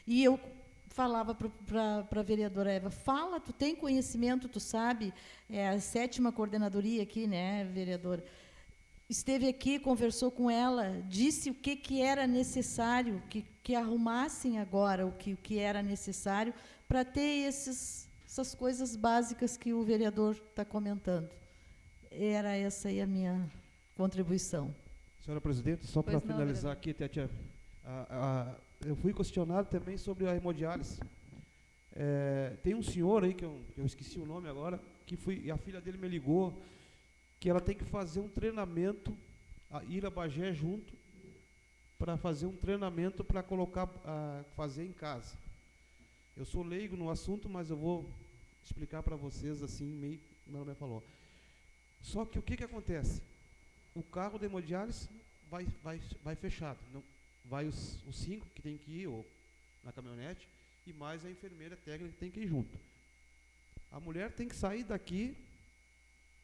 E eu falava para a vereadora Eva, fala, tu tem conhecimento, tu sabe, é a 7ª coordenadoria aqui, né, vereadora? Esteve aqui, conversou com ela, disse o que era necessário, que arrumassem agora o que era necessário para ter essas coisas básicas que o vereador está comentando. Era essa aí a minha contribuição. Senhora presidente, só para finalizar aqui, eu fui questionado também sobre a hemodiálise. Tem um senhor aí, que eu esqueci o nome agora, a filha dele me ligou, que ela tem que fazer um treinamento, ir a Bagé junto, para fazer um treinamento para fazer em casa. Eu sou leigo no assunto, mas eu vou explicar para vocês assim, meio como ela me falou. Só que o que acontece? O carro de hemodiálise vai fechado. Não, vai os 5 que tem que ir, ou na caminhonete, e mais a enfermeira técnica que tem que ir junto. A mulher tem que sair daqui,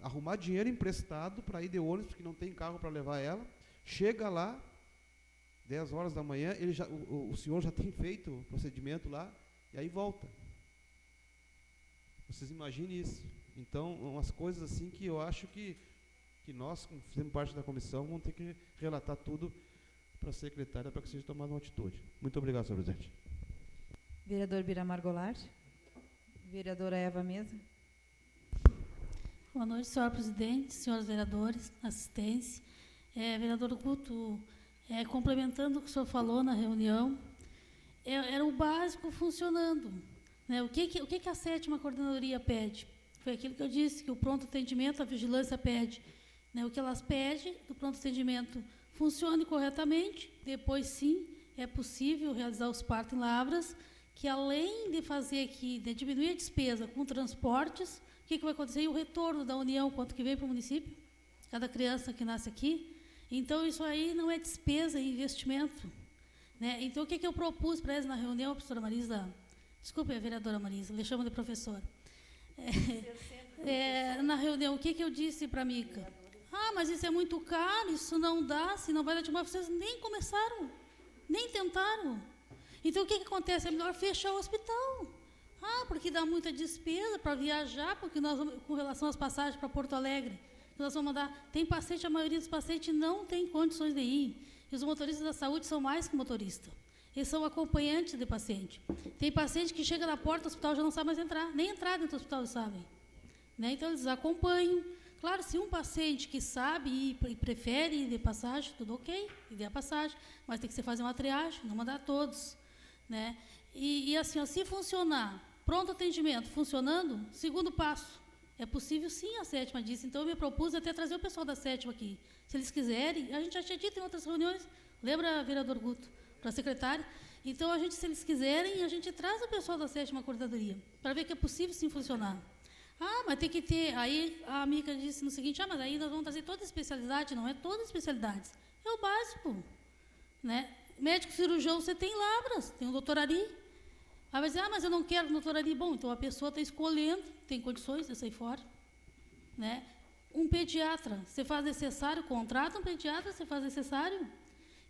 arrumar dinheiro emprestado para ir de ônibus, porque não tem carro para levar ela. Chega lá, 10 horas da manhã, o senhor já tem feito o procedimento lá, e aí volta. Vocês imaginem isso. Então, umas coisas assim que eu acho que nós, como fizemos parte da comissão, vamos ter que relatar tudo para a secretária para que seja tomada uma atitude. Muito obrigado, senhor presidente. Vereador Biramar Goulart. Vereadora Eva Mesa. Boa noite, senhor presidente, senhores vereadores, assistência. Vereador Guto, complementando o que o senhor falou na reunião, era o básico funcionando. Né? O que a 7ª coordenadoria pede? Foi aquilo que eu disse, que o pronto atendimento, a vigilância pede. Né? O que elas pedem do pronto atendimento funcione corretamente, depois sim é possível realizar os partos em Lavras, que além de fazer aqui, de diminuir a despesa com transportes, o que vai acontecer? E o retorno da União, quanto que vem para o município? Cada criança que nasce aqui. Então, isso aí não é despesa, é investimento. Né? Então, o que eu propus para eles na reunião, a professora Marisa, desculpe, a vereadora Marisa, lhe chamo de professora. Na reunião, o que eu disse para a Mica? Mas isso é muito caro, isso não dá, se não vai dar de uma... Vocês nem começaram, nem tentaram. Então, o que acontece? É melhor fechar o hospital. Porque dá muita despesa para viajar, porque nós vamos, com relação às passagens para Porto Alegre, nós vamos mandar... Tem paciente, a maioria dos pacientes não tem condições de ir. E os motoristas da saúde são mais que motoristas. Eles são acompanhantes de paciente. Tem paciente que chega na porta do hospital e já não sabe mais entrar. Nem entrar dentro do hospital eles sabem. Né? Então, eles acompanham. Claro, se um paciente que sabe ir e prefere ir de passagem, tudo ok, ir de passagem, mas tem que fazer uma triagem, não mandar todos. Né? E assim, se funcionar, pronto atendimento funcionando, segundo passo, é possível sim, a 7ª disse. Então, eu me propus até trazer o pessoal da 7ª aqui. Se eles quiserem, a gente já tinha dito em outras reuniões, lembra, vereador Guto, para a secretária? Então, se eles quiserem, a gente traz o pessoal da 7ª coordenadoria, para ver que é possível sim funcionar. Mas tem que ter... Aí a amiga disse no seguinte, mas aí nós vamos trazer toda a especialidade. Não é toda a especialidade, é o básico. Né? Médico cirurgião, você tem Lavras, tem o doutor Ari. Vai dizer, mas eu não quero o doutor Ari. Bom, então a pessoa está escolhendo, tem condições de sair fora. Né? Um pediatra, você faz necessário, contrata um pediatra, você faz necessário.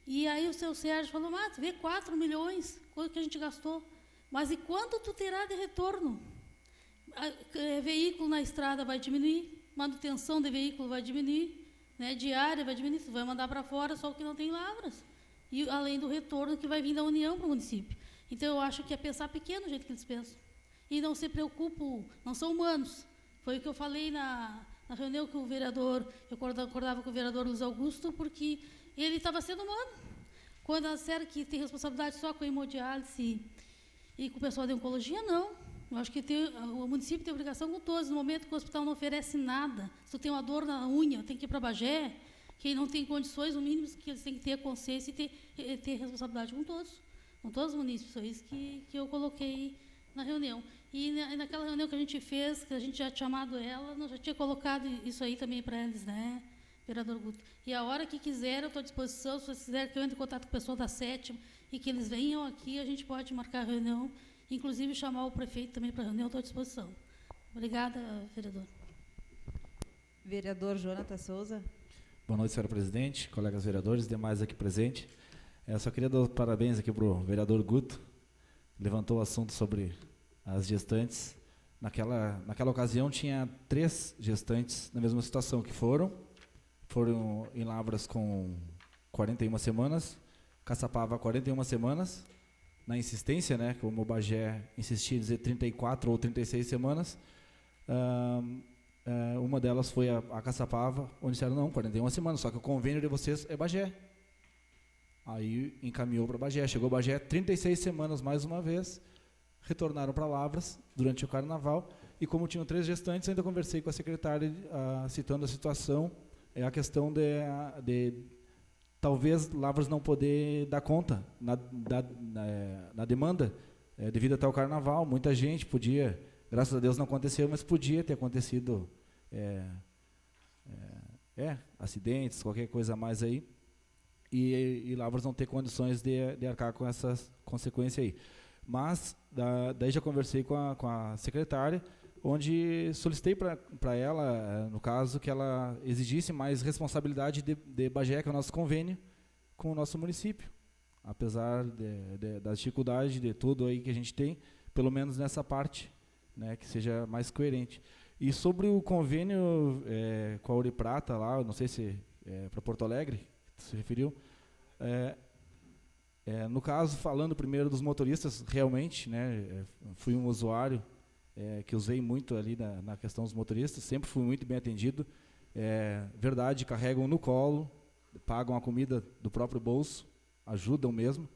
E aí o seu Sérgio falou, você vê 4 milhões, quanto que a gente gastou. Mas e quanto tu terá de retorno? Veículo na estrada vai diminuir, manutenção de veículo vai diminuir, né, diária vai diminuir, você vai mandar para fora só o que não tem Lavras. E além do retorno que vai vir da União para o município. Então, eu acho que é pensar pequeno o jeito que eles pensam. E não se preocupam, não são humanos. Foi o que eu falei na reunião que o vereador, eu acordava com o vereador Luiz Augusto, porque ele estava sendo humano. Quando a disseram que tem responsabilidade só com a hemodiálise e com o pessoal de oncologia, não. Eu acho que o município tem obrigação com todos. No momento que o hospital não oferece nada, se tu tem uma dor na unha, tem que ir para Bagé, quem não tem condições, o mínimo que eles têm que ter a consciência e ter responsabilidade com todos os municípios. É isso que eu coloquei na reunião. E naquela reunião que a gente fez, que a gente já tinha chamado ela, nós já tinha colocado isso aí também para eles, né, vereador Guto? E a hora que quiser, eu estou à disposição. Se vocês quiserem que eu entre em contato com o pessoal da 7ª e que eles venham aqui, a gente pode marcar a reunião, inclusive chamar o prefeito também para a reunião, estou à disposição. Obrigada, vereador. Vereador Jonathan Souza. Boa noite, senhora presidente, colegas vereadores, demais aqui presentes. Só queria dar parabéns aqui para o vereador Guto, levantou o assunto sobre as gestantes. Naquela ocasião tinha 3 gestantes na mesma situação, que foram em Lavras com 41 semanas, Caçapava 41 semanas, na insistência, né, como o Bagé insistia em dizer 34 ou 36 semanas, uma delas foi a Caçapava, onde disseram, não, 41 semanas, só que o convênio de vocês é Bagé. Aí encaminhou para Bagé, chegou Bagé 36 semanas mais uma vez, retornaram para Lavras durante o carnaval, e como tinham 3 gestantes, ainda conversei com a secretária, citando a situação, a questão de talvez Lavras não poder dar conta na demanda, devido até ao carnaval. Muita gente podia, graças a Deus não aconteceu, mas podia ter acontecido acidentes, qualquer coisa a mais aí, e Lavras não ter condições de arcar com essas consequências aí. Mas daí já conversei com a secretária, onde solicitei para ela, no caso, que ela exigisse mais responsabilidade de Bagé, que é o nosso convênio, com o nosso município. Apesar da dificuldade de tudo aí que a gente tem, pelo menos nessa parte, né, que seja mais coerente. E sobre o convênio com a Ouro e Prata lá, não sei se para Porto Alegre, que se referiu, no caso, falando primeiro dos motoristas, realmente, né, fui um usuário que usei muito ali na questão dos motoristas, sempre fui muito bem atendido. Verdade, carregam no colo, pagam a comida do próprio bolso, ajudam mesmo.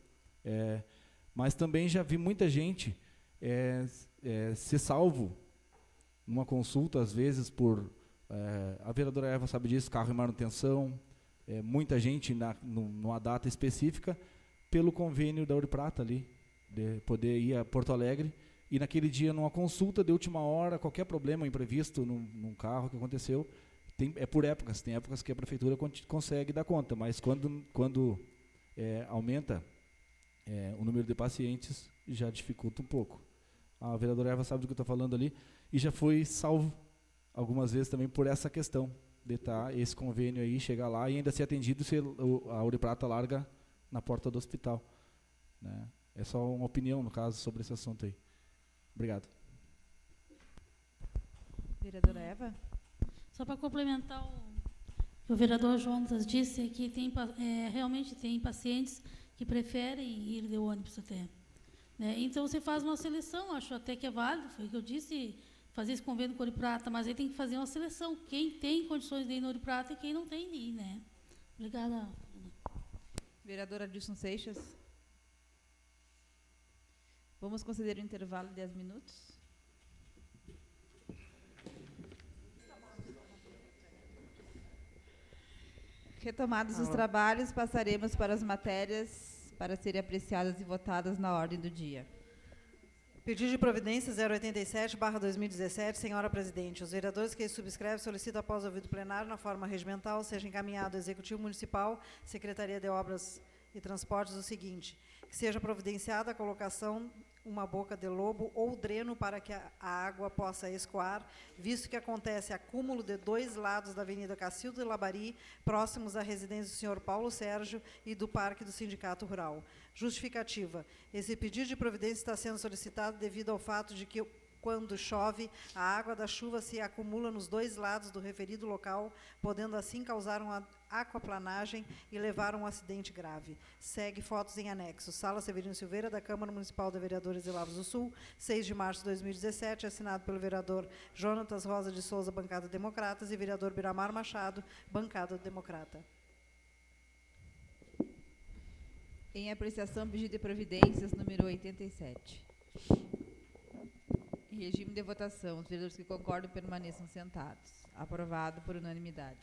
Mas também já vi muita gente ser salvo numa consulta, às vezes, por... a vereadora Eva sabe disso, carro em manutenção, muita gente numa data específica, pelo convênio da Ouro e Prata ali, de poder ir a Porto Alegre, e naquele dia, numa consulta de última hora, qualquer problema imprevisto num carro que aconteceu, por épocas, tem épocas que a prefeitura consegue dar conta, mas quando aumenta o número de pacientes, já dificulta um pouco. A vereadora Eva sabe do que eu estou falando ali, e já foi salvo algumas vezes também por essa questão, de estar esse convênio aí, chegar lá e ainda ser atendido se a Ouro e Prata larga na porta do hospital, né? É só uma opinião, no caso, sobre esse assunto aí. Obrigado. Vereadora Eva. Só para complementar o que o vereador Jonas disse, que realmente tem pacientes que preferem ir de ônibus até. Né? Então, você faz uma seleção, acho até que é válido, foi o que eu disse, fazer esse convênio com Ouro e Prata, mas aí tem que fazer uma seleção, quem tem condições de ir no Ouro e Prata e quem não tem de ir, né? Obrigada. Vereadora Adilson Seixas. Vamos conceder um intervalo de 10 minutos. Retomados os trabalhos, passaremos para as matérias para serem apreciadas e votadas na ordem do dia. Pedido de providência 087/2017, senhora presidente. Os vereadores que subscrevem solicitam, após ouvido plenário, na forma regimental, seja encaminhado ao Executivo Municipal, Secretaria de Obras e Transportes, o seguinte: que seja providenciada a colocação uma boca de lobo ou dreno para que a água possa escoar, visto que acontece acúmulo de 2 lados da Avenida Cacildo de Labari, próximos à residência do senhor Paulo Sérgio e do Parque do Sindicato Rural. Justificativa: esse pedido de providência está sendo solicitado devido ao fato de que, quando chove, a água da chuva se acumula nos 2 lados do referido local, podendo assim causar uma aquaplanagem e levar a um acidente grave. Segue fotos em anexo. Sala Severino Silveira, da Câmara Municipal de Vereadores de Lavras do Sul, 6 de março de 2017, assinado pelo vereador Jonatas Rosa de Souza, bancada Democratas, e vereador Biramar Machado, bancada Democrata. Em apreciação, pedido de providências, número 87. Em regime de votação, os vereadores que concordam permaneçam sentados. Aprovado por unanimidade.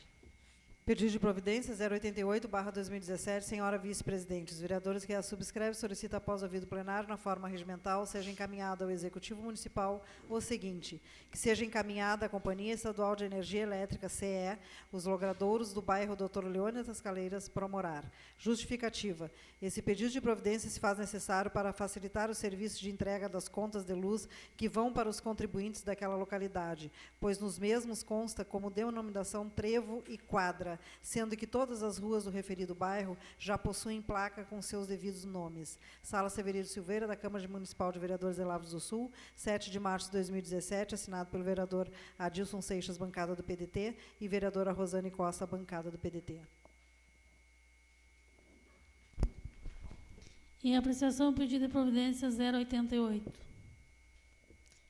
Pedido de providência 088/2017, senhora vice-presidente. Os vereadores que a subscrevem solicitam após o ouvido plenário na forma regimental seja encaminhado ao Executivo Municipal o seguinte: que seja encaminhada à Companhia Estadual de Energia Elétrica, CE, os logradouros do bairro Dr. Leônidas das Caleiras, Promorar. Justificativa. Esse pedido de providência se faz necessário para facilitar o serviço de entrega das contas de luz que vão para os contribuintes daquela localidade, pois nos mesmos consta como denominação trevo e quadra, sendo que todas as ruas do referido bairro já possuem placa com seus devidos nomes. Sala Severino Silveira, da Câmara Municipal de Vereadores de Lavras do Sul, 7 de março de 2017, assinado pelo vereador Adilson Seixas, bancada do PDT, e vereadora Rosane Costa, bancada do PDT. Em apreciação, pedido de providência 088.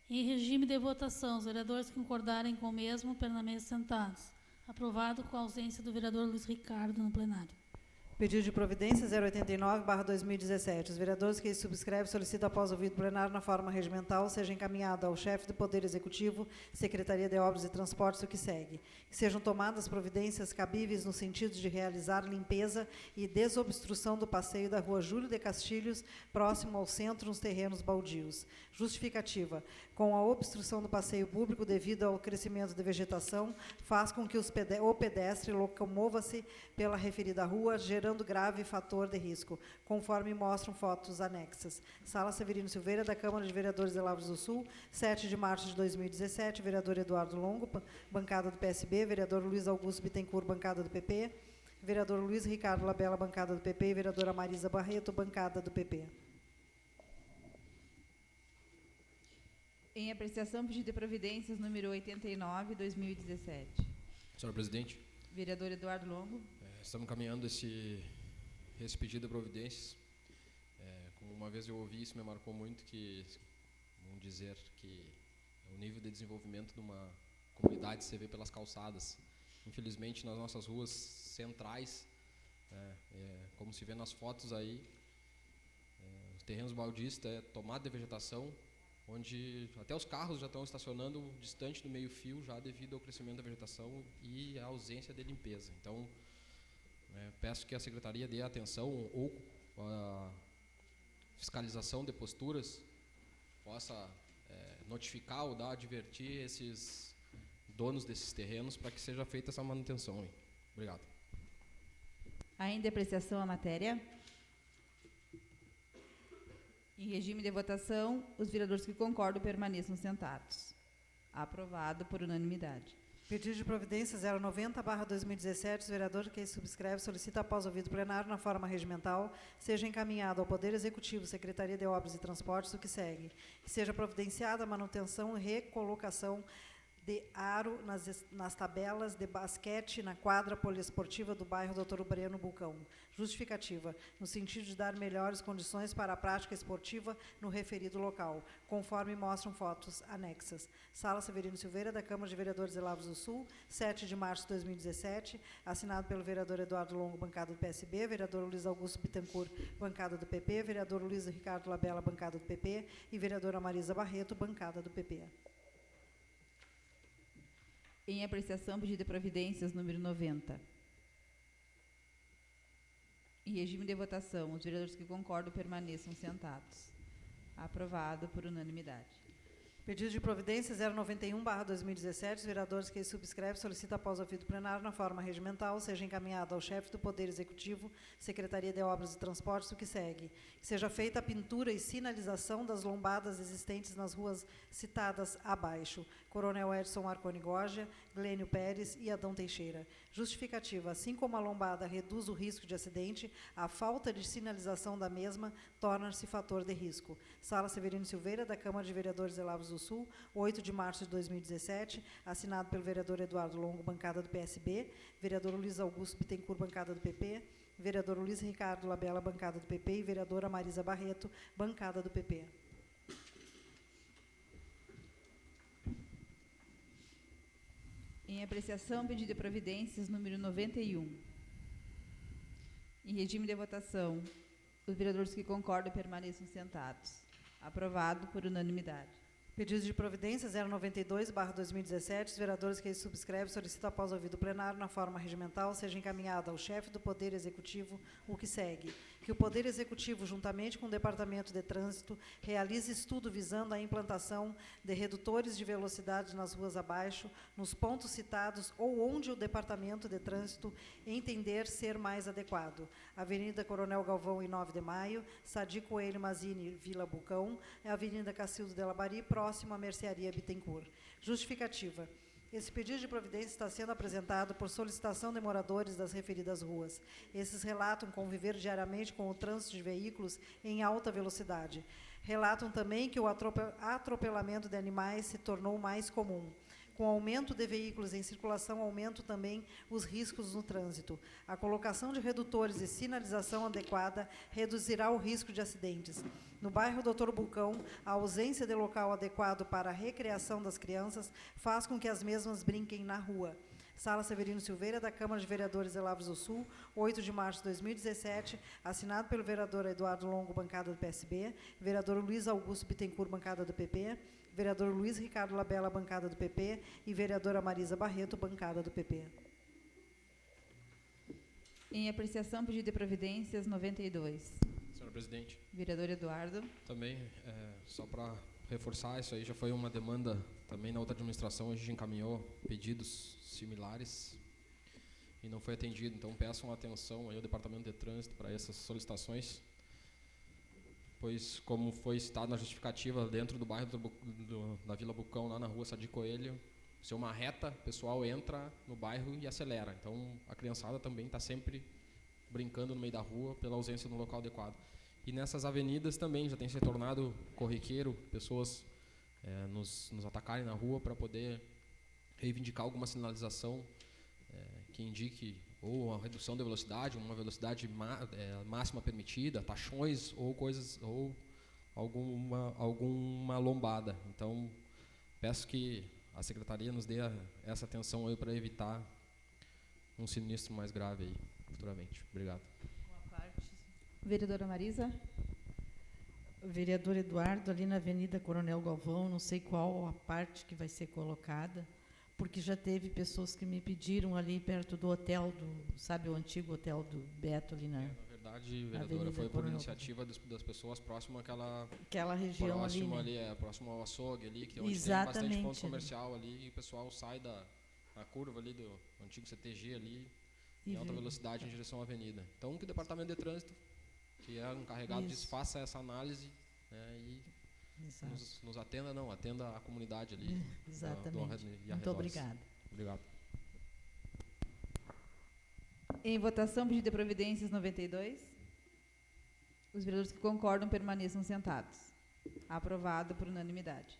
Em regime de votação, os vereadores que concordarem com o mesmo permaneçam sentados. Aprovado com a ausência do vereador Luiz Ricardo no plenário. Pedido de providência 089/2017. Os vereadores que subscrevem solicitam após o ouvido plenário na forma regimental seja encaminhado ao chefe do Poder Executivo, Secretaria de Obras e Transportes, o que segue. Que sejam tomadas providências cabíveis no sentido de realizar limpeza e desobstrução do passeio da Rua Júlio de Castilhos, próximo ao centro, nos terrenos baldios. Justificativa. Com a obstrução do passeio público devido ao crescimento de vegetação, faz com que o pedestre locomova-se pela referida rua, gerando grave fator de risco, conforme mostram fotos anexas. Sala Severino Silveira, da Câmara de Vereadores de Lavras do Sul, 7 de março de 2017, vereador Eduardo Longo, bancada do PSB, vereador Luiz Augusto Bittencourt, bancada do PP, vereador Luiz Ricardo Labella, bancada do PP, e vereadora Marisa Barreto, bancada do PP. Em apreciação, pedido de providências, número 89/2017. Senhora presidente, Vereador Eduardo Longo. estamos encaminhando esse pedido de providências. Como uma vez eu ouvi, isso me marcou muito, que, vamos dizer, que o nível de desenvolvimento de uma comunidade se vê pelas calçadas. Infelizmente, nas nossas ruas centrais, como se vê nas fotos aí, os terrenos baldios tomada de vegetação, onde até os carros já estão estacionando distante do meio-fio, já devido ao crescimento da vegetação e à ausência de limpeza. Então, peço que a Secretaria dê atenção ou a fiscalização de posturas possa notificar ou advertir esses donos desses terrenos para que seja feita essa manutenção. Hein? Obrigado. Ainda apreciação à matéria. Em regime de votação, os vereadores que concordam permaneçam sentados. Aprovado por unanimidade. Pedido de providência 090/2017, os vereadores que subscrevem solicitam após ouvido plenário na forma regimental seja encaminhado ao Poder Executivo, Secretaria de Obras e Transportes, o que segue. Que seja providenciada a manutenção e recolocação de aro nas tabelas de basquete na quadra poliesportiva do bairro Dr. Breno Bulcão. Justificativa, no sentido de dar melhores condições para a prática esportiva no referido local, conforme mostram fotos anexas. Sala Severino Silveira, da Câmara de Vereadores de Lavras do Sul, 7 de março de 2017, assinado pelo vereador Eduardo Longo, bancada do PSB, vereador Luiz Augusto Bittencourt, bancada do PP, vereador Luiz Ricardo Labella, bancada do PP, e vereadora Marisa Barreto, bancada do PP. Em apreciação, pedido de providências, número 90. Em regime de votação, os vereadores que concordam permaneçam sentados. Aprovado por unanimidade. Pedido de providência 091/2017, os vereadores que subscrevem solicitam após o ouvido plenário na forma regimental seja encaminhado ao chefe do Poder Executivo, Secretaria de Obras e Transportes, o que segue. Que seja feita a pintura e sinalização das lombadas existentes nas ruas citadas abaixo. Coronel Edson Marconi Goja, Glênio Pérez e Adão Teixeira. Justificativa, assim como a lombada reduz o risco de acidente, a falta de sinalização da mesma torna-se fator de risco. Sala Severino Silveira, da Câmara de Vereadores de Lavras do Sul, 8 de março de 2017, assinado pelo vereador Eduardo Longo, bancada do PSB, vereador Luiz Augusto Bittencourt, bancada do PP, vereador Luiz Ricardo Labella, bancada do PP, e vereadora Marisa Barreto, bancada do PP. Em apreciação, pedido de providências, número 91. Em regime de votação, Os vereadores que concordam permaneçam sentados. Aprovado por unanimidade. Pedido de providência 092/2017, os vereadores que subscrevem solicitam após ouvido o plenário na forma regimental seja encaminhado ao chefe do Poder Executivo o que segue: que o Poder Executivo, juntamente com o Departamento de Trânsito, realize estudo visando a implantação de redutores de velocidade nas ruas abaixo, nos pontos citados ou onde o Departamento de Trânsito entender ser mais adequado. Avenida Coronel Galvão e 9 de Maio, Sadi Coelho Mazini, Vila Bucão, Avenida Cacildo de Labari, próximo à Mercearia Bittencourt. Justificativa. Esse pedido de providência está sendo apresentado por solicitação de moradores das referidas ruas. Esses relatam conviver diariamente com o trânsito de veículos em alta velocidade. Relatam também que o atropelamento de animais se tornou mais comum. Com o aumento de veículos em circulação, aumentam também os riscos no trânsito. A colocação de redutores e sinalização adequada reduzirá o risco de acidentes. No bairro Dr. Bulcão, a ausência de local adequado para a recreação das crianças faz com que as mesmas brinquem na rua. Sala Severino Silveira, da Câmara de Vereadores de Lavras do Sul, 8 de março de 2017, assinado pelo vereador Eduardo Longo, bancada do PSB, vereador Luiz Augusto Bittencourt, bancada do PP, vereador Luiz Ricardo Labella, bancada do PP, e vereadora Marisa Barreto, bancada do PP. Em apreciação, pedido de providências 92. Senhora presidente. Vereador Eduardo. Também, só para reforçar, isso aí já foi uma demanda também na outra administração, a gente encaminhou pedidos similares e não foi atendido. Então, peçam atenção aí ao Departamento de Trânsito para essas solicitações, pois, como foi citado na justificativa, dentro do bairro da Vila Bucão, lá na rua Sadi Coelho, se é uma reta, o pessoal entra no bairro e acelera. Então, a criançada também está sempre brincando no meio da rua pela ausência do local adequado. E nessas avenidas também já tem se tornado corriqueiro pessoas nos atacarem na rua para poder reivindicar alguma sinalização que indique ou a redução da velocidade, uma velocidade máxima permitida, taxões ou coisas, ou alguma lombada. Então, peço que a Secretaria nos dê essa atenção aí para evitar um sinistro mais grave aí futuramente. Obrigado. Vereadora Marisa. Vereador Eduardo, ali na Avenida Coronel Galvão, não sei qual a parte que vai ser colocada, porque já teve pessoas que me pediram ali perto do hotel, sabe, o antigo hotel do Beto, ali na verdade, vereadora, foi por iniciativa das pessoas próximas àquela região próximo ali, né? Próximo ao açougue ali, que onde exatamente, tem bastante ponto comercial ali, e o pessoal sai da curva ali do antigo CTG ali, em alta velocidade em direção à avenida. Então, que o Departamento de Trânsito, que é encarregado disso, faça essa análise, né, e nos atenda a comunidade ali. Exatamente. Muito obrigada. Obrigado. Em votação, pedido de providências 92. Os vereadores que concordam permaneçam sentados. Aprovado por unanimidade.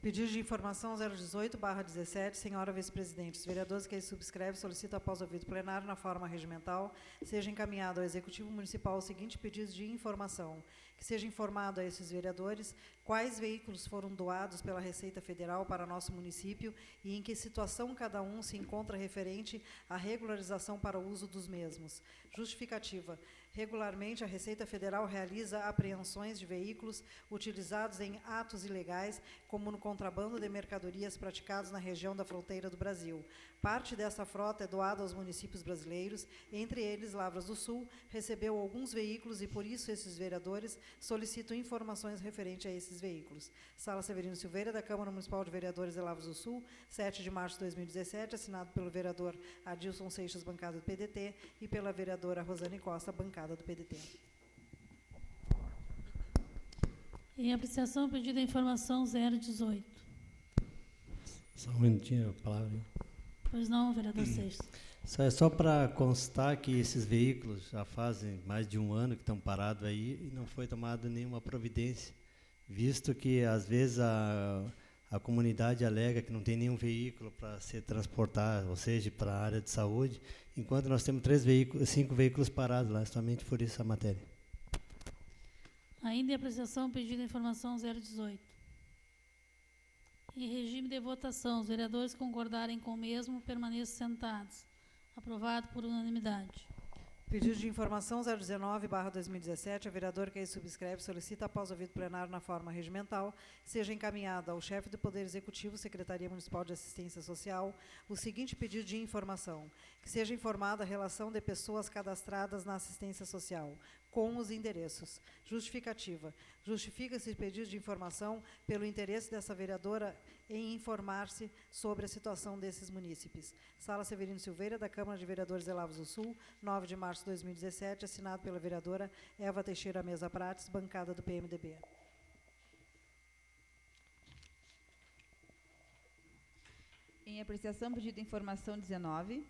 Pedido de informação 018/17, senhora vice-presidente. Os vereadores que subscrevem solicitam após ouvido plenário na forma regimental seja encaminhado ao Executivo Municipal o seguinte pedido de informação: que seja informado a esses vereadores quais veículos foram doados pela Receita Federal para nosso município e em que situação cada um se encontra referente à regularização para o uso dos mesmos. Justificativa. Regularmente, a Receita Federal realiza apreensões de veículos utilizados em atos ilegais, como no contrabando de mercadorias praticados na região da fronteira do Brasil. Parte dessa frota é doada aos municípios brasileiros, entre eles Lavras do Sul, recebeu alguns veículos e, por isso, esses vereadores solicitam informações referentes a esses veículos. Sala Severino Silveira, da Câmara Municipal de Vereadores de Lavras do Sul, 7 de março de 2017, assinado pelo vereador Adilson Seixas, bancada do PDT, e pela vereadora Rosane Costa, bancada do PDT. Em apreciação, pedido a informação 018. Só um minutinho, a palavra. Pois não, vereador Seixas. Só para constar que esses veículos já fazem mais de um ano que estão parados aí e não foi tomada nenhuma providência, visto que, às vezes, a comunidade alega que não tem nenhum veículo para ser transportado, ou seja, para a área de saúde, enquanto nós temos 5 veículos parados lá, somente por isso a matéria. Ainda em apreciação, pedido a informação 018. Em regime de votação, os vereadores que concordarem com o mesmo permaneçam sentados. Aprovado por unanimidade. Pedido de informação 019/2017, a vereadora que aí subscreve solicita, após ouvido plenário na forma regimental, seja encaminhado ao chefe do Poder Executivo, Secretaria Municipal de Assistência Social, o seguinte pedido de informação: que seja informada a relação de pessoas cadastradas na assistência social, com os endereços. Justificativa. Justifica-se o pedido de informação pelo interesse dessa vereadora em informar-se sobre a situação desses munícipes. Sala Severino Silveira, da Câmara de Vereadores de Lavras do Sul, 9 de março de 2017, assinado pela vereadora Eva Teixeira Mesa Prates, bancada do PMDB. Em apreciação, pedido de informação 19.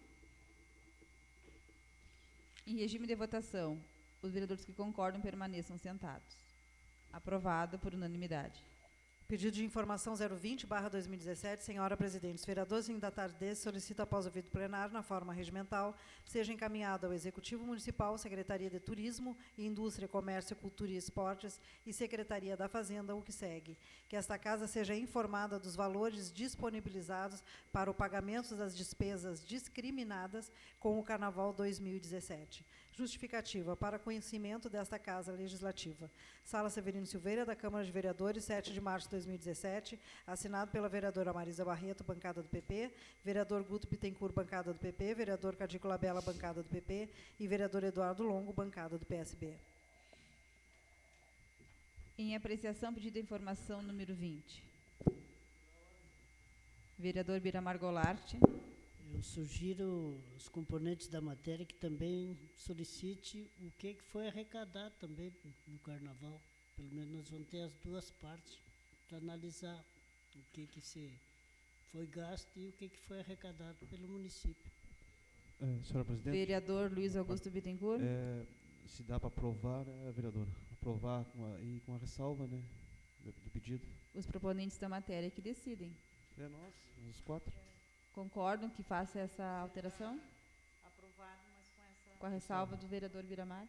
Em regime de votação, os vereadores que concordam permaneçam sentados. Aprovado por unanimidade. Pedido de informação 020/2017, senhora presidente. Os vereadores signatários desse solicitam, após ouvido plenário, na forma regimental, seja encaminhado ao Executivo Municipal, Secretaria de Turismo e Indústria, Comércio, Cultura e Esportes e Secretaria da Fazenda, o que segue. Que esta casa seja informada dos valores disponibilizados para o pagamento das despesas discriminadas com o Carnaval 2017. Justificativa. Para conhecimento desta Casa Legislativa. Sala Severino Silveira, da Câmara de Vereadores, 7 de março de 2017, assinado pela vereadora Marisa Barreto, bancada do PP, vereador Guto Bittencourt, bancada do PP, vereador Cadico Labella, bancada do PP e vereador Eduardo Longo, bancada do PSB. Em apreciação, pedido de informação número 20. Vereador Biramar Goulart. Eu sugiro os componentes da matéria que também solicite o que foi arrecadado também no Carnaval. Pelo menos nós vamos ter as duas partes para analisar o que se foi gasto e o que foi arrecadado pelo município. Senhora presidente. Vereador Luiz Augusto Bittencourt. Se dá para aprovar, vereadora. Aprovar com a ressalva, né, do pedido. Os proponentes da matéria que decidem. Nós, os 4. Concordam que faça essa alteração? Aprovado, mas com essa... Com a ressalva do vereador Biramar.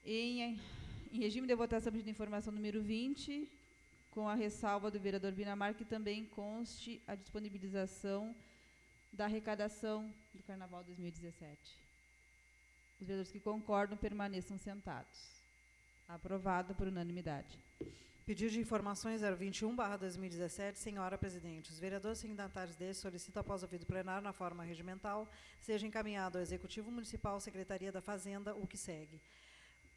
Em regime de votação, pedido de informação número 20, com a ressalva do vereador Biramar, que também conste a disponibilização da arrecadação do Carnaval 2017. Os vereadores que concordam permaneçam sentados. Aprovado por unanimidade. Pedido de informações 021/2017, senhora presidente. Os vereadores signatários deste solicitam, após ouvido plenário na forma regimental, seja encaminhado ao Executivo Municipal, Secretaria da Fazenda, o que segue.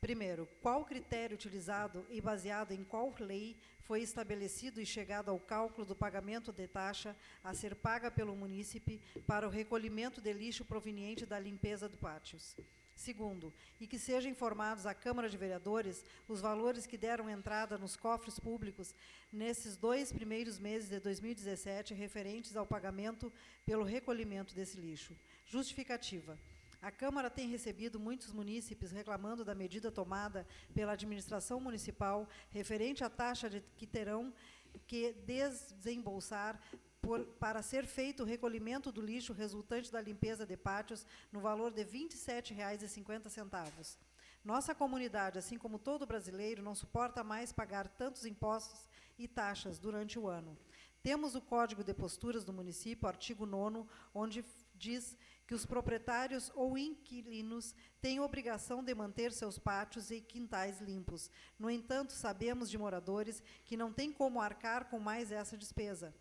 Primeiro, qual critério utilizado e baseado em qual lei foi estabelecido e chegado ao cálculo do pagamento de taxa a ser paga pelo munícipe para o recolhimento de lixo proveniente da limpeza de pátios? Segundo, e que sejam informados à Câmara de Vereadores os valores que deram entrada nos cofres públicos nesses 2 primeiros meses de 2017 referentes ao pagamento pelo recolhimento desse lixo. Justificativa. A Câmara tem recebido muitos munícipes reclamando da medida tomada pela administração municipal referente à taxa que terão que desembolsar para ser feito o recolhimento do lixo resultante da limpeza de pátios no valor de R$ 27,50. Nossa comunidade, assim como todo brasileiro, não suporta mais pagar tantos impostos e taxas durante o ano. Temos o Código de Posturas do município, artigo 9º, onde diz que os proprietários ou inquilinos têm obrigação de manter seus pátios e quintais limpos. No entanto, sabemos de moradores que não têm como arcar com mais essa despesa.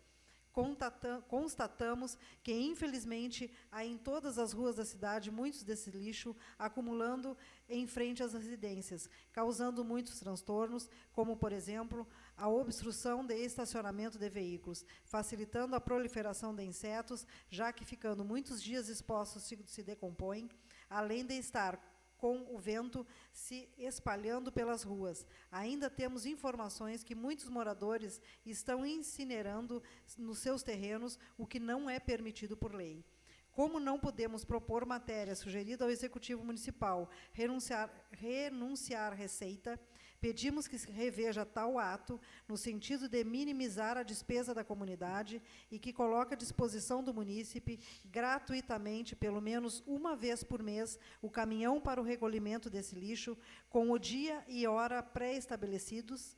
Constatamos que, infelizmente, há em todas as ruas da cidade muitos desse lixo acumulando em frente às residências, causando muitos transtornos, como, por exemplo, a obstrução de estacionamento de veículos, facilitando a proliferação de insetos, já que, ficando muitos dias expostos, se decompõem, além de estar com o vento se espalhando pelas ruas. Ainda temos informações que muitos moradores estão incinerando nos seus terrenos, o que não é permitido por lei. Como não podemos propor matéria sugerida ao Executivo Municipal renunciar receita, pedimos que se reveja tal ato no sentido de minimizar a despesa da comunidade e que coloque à disposição do munícipe gratuitamente, pelo menos uma vez por mês, o caminhão para o recolhimento desse lixo, com o dia e hora pré-estabelecidos.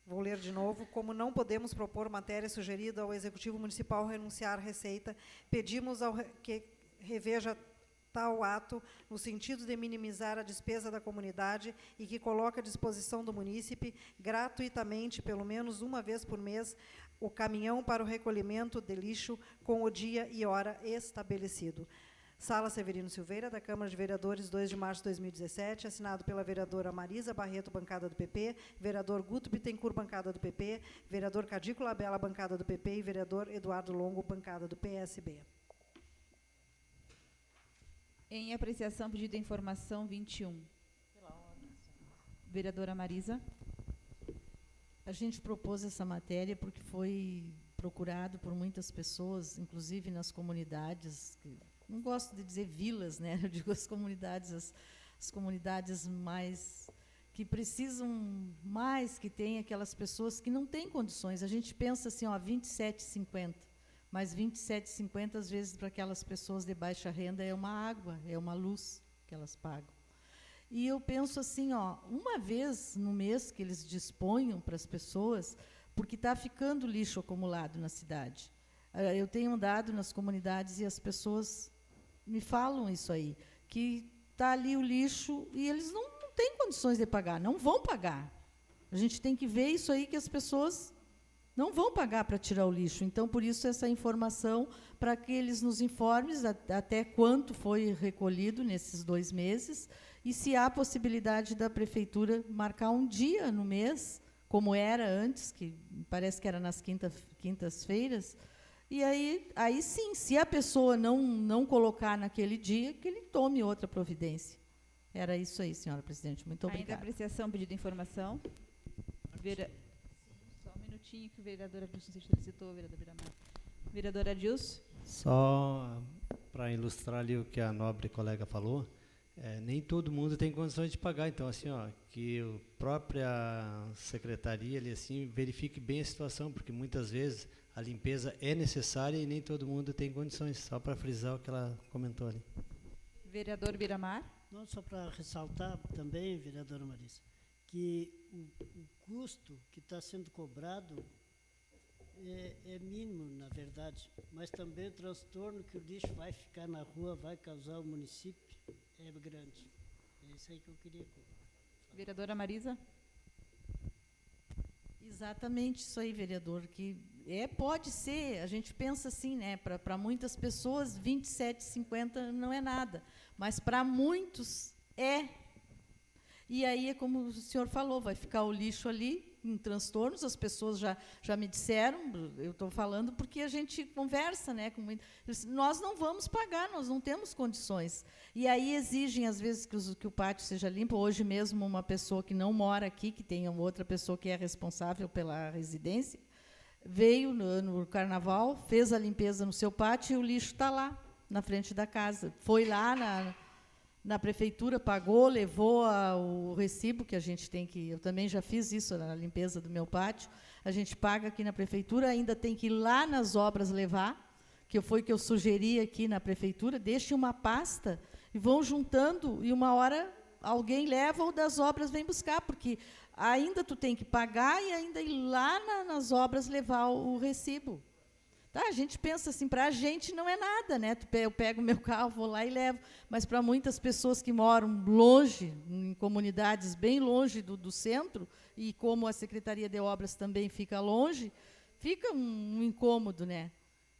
Vou vou ler de novo. Como não podemos propor matéria sugerida ao Executivo Municipal renunciar à receita, pedimos que reveja tal ato no sentido de minimizar a despesa da comunidade e que coloque à disposição do munícipe, gratuitamente, pelo menos uma vez por mês, o caminhão para o recolhimento de lixo com o dia e hora estabelecido. Sala Severino Silveira, da Câmara de Vereadores, 2 de março de 2017, assinado pela vereadora Marisa Barreto, bancada do PP, vereador Guto Bittencourt, bancada do PP, vereador Cadico Labella, bancada do PP e vereador Eduardo Longo, bancada do PSB. Em apreciação, pedido de informação 21. Vereadora Marisa. A gente propôs essa matéria porque foi procurado por muitas pessoas, inclusive nas comunidades, não gosto de dizer vilas, né? Eu digo as comunidades mais que precisam mais, que tem aquelas pessoas que não têm condições. A gente pensa assim, ó, 27,50, mas 27,50 às vezes para aquelas pessoas de baixa renda é uma água, é uma luz que elas pagam. E eu penso assim, ó, uma vez no mês que eles disponham para as pessoas, porque está ficando lixo acumulado na cidade. Eu tenho andado nas comunidades e as pessoas me falam isso aí, que está ali o lixo e eles não têm condições de pagar, não vão pagar. A gente tem que ver isso aí, que as pessoas não vão pagar para tirar o lixo. Então, por isso, essa informação, para que eles nos informem até quanto foi recolhido nesses 2 meses, e se há possibilidade da Prefeitura marcar um dia no mês, como era antes, que parece que era nas quintas-feiras, e aí sim, se a pessoa não colocar naquele dia, que ele tome outra providência. Era isso aí, senhora presidente. Muito obrigada. Ainda apreciação, pedido de informação. Só um minutinho que o vereador Adilson citou, vereador Biramar. Vereador Adilson. Só para ilustrar ali o que a nobre colega falou, nem todo mundo tem condições de pagar. Então, assim, ó, que a própria secretaria ali, assim, verifique bem a situação, porque muitas vezes a limpeza é necessária e nem todo mundo tem condições, só para frisar o que ela comentou ali. Vereador Biramar. Não, só para ressaltar também, vereadora Marisa, que o custo que está sendo cobrado é mínimo, na verdade, mas também o transtorno que o lixo vai ficar na rua, vai causar ao município, é grande. É isso aí que eu queria falar. Vereadora Marisa. Exatamente isso aí, vereador, que pode ser, a gente pensa assim, né, para muitas pessoas 27,50 não é nada, mas para muitos é. E aí é como o senhor falou, vai ficar o lixo ali em transtornos, as pessoas já me disseram, eu estou falando porque a gente conversa, né, nós não vamos pagar, nós não temos condições. E aí exigem, às vezes, que o pátio seja limpo. Hoje mesmo, uma pessoa que não mora aqui, que tem outra pessoa que é responsável pela residência, veio no carnaval, fez a limpeza no seu pátio e o lixo está lá, na frente da casa. Foi lá na prefeitura, pagou, levou o recibo, que a gente tem que... Eu também já fiz isso na limpeza do meu pátio. A gente paga aqui na prefeitura, ainda tem que ir lá nas obras levar, que foi que eu sugeri aqui na prefeitura, deixe uma pasta e vão juntando, e uma hora alguém leva ou das obras vem buscar, porque ainda tu tem que pagar e ainda ir lá nas obras levar o recibo. Tá, a gente pensa assim, para a gente não é nada, né? Eu pego o meu carro, vou lá e levo, mas para muitas pessoas que moram longe, em comunidades bem longe do centro, e como a Secretaria de Obras também fica longe, fica um incômodo, né?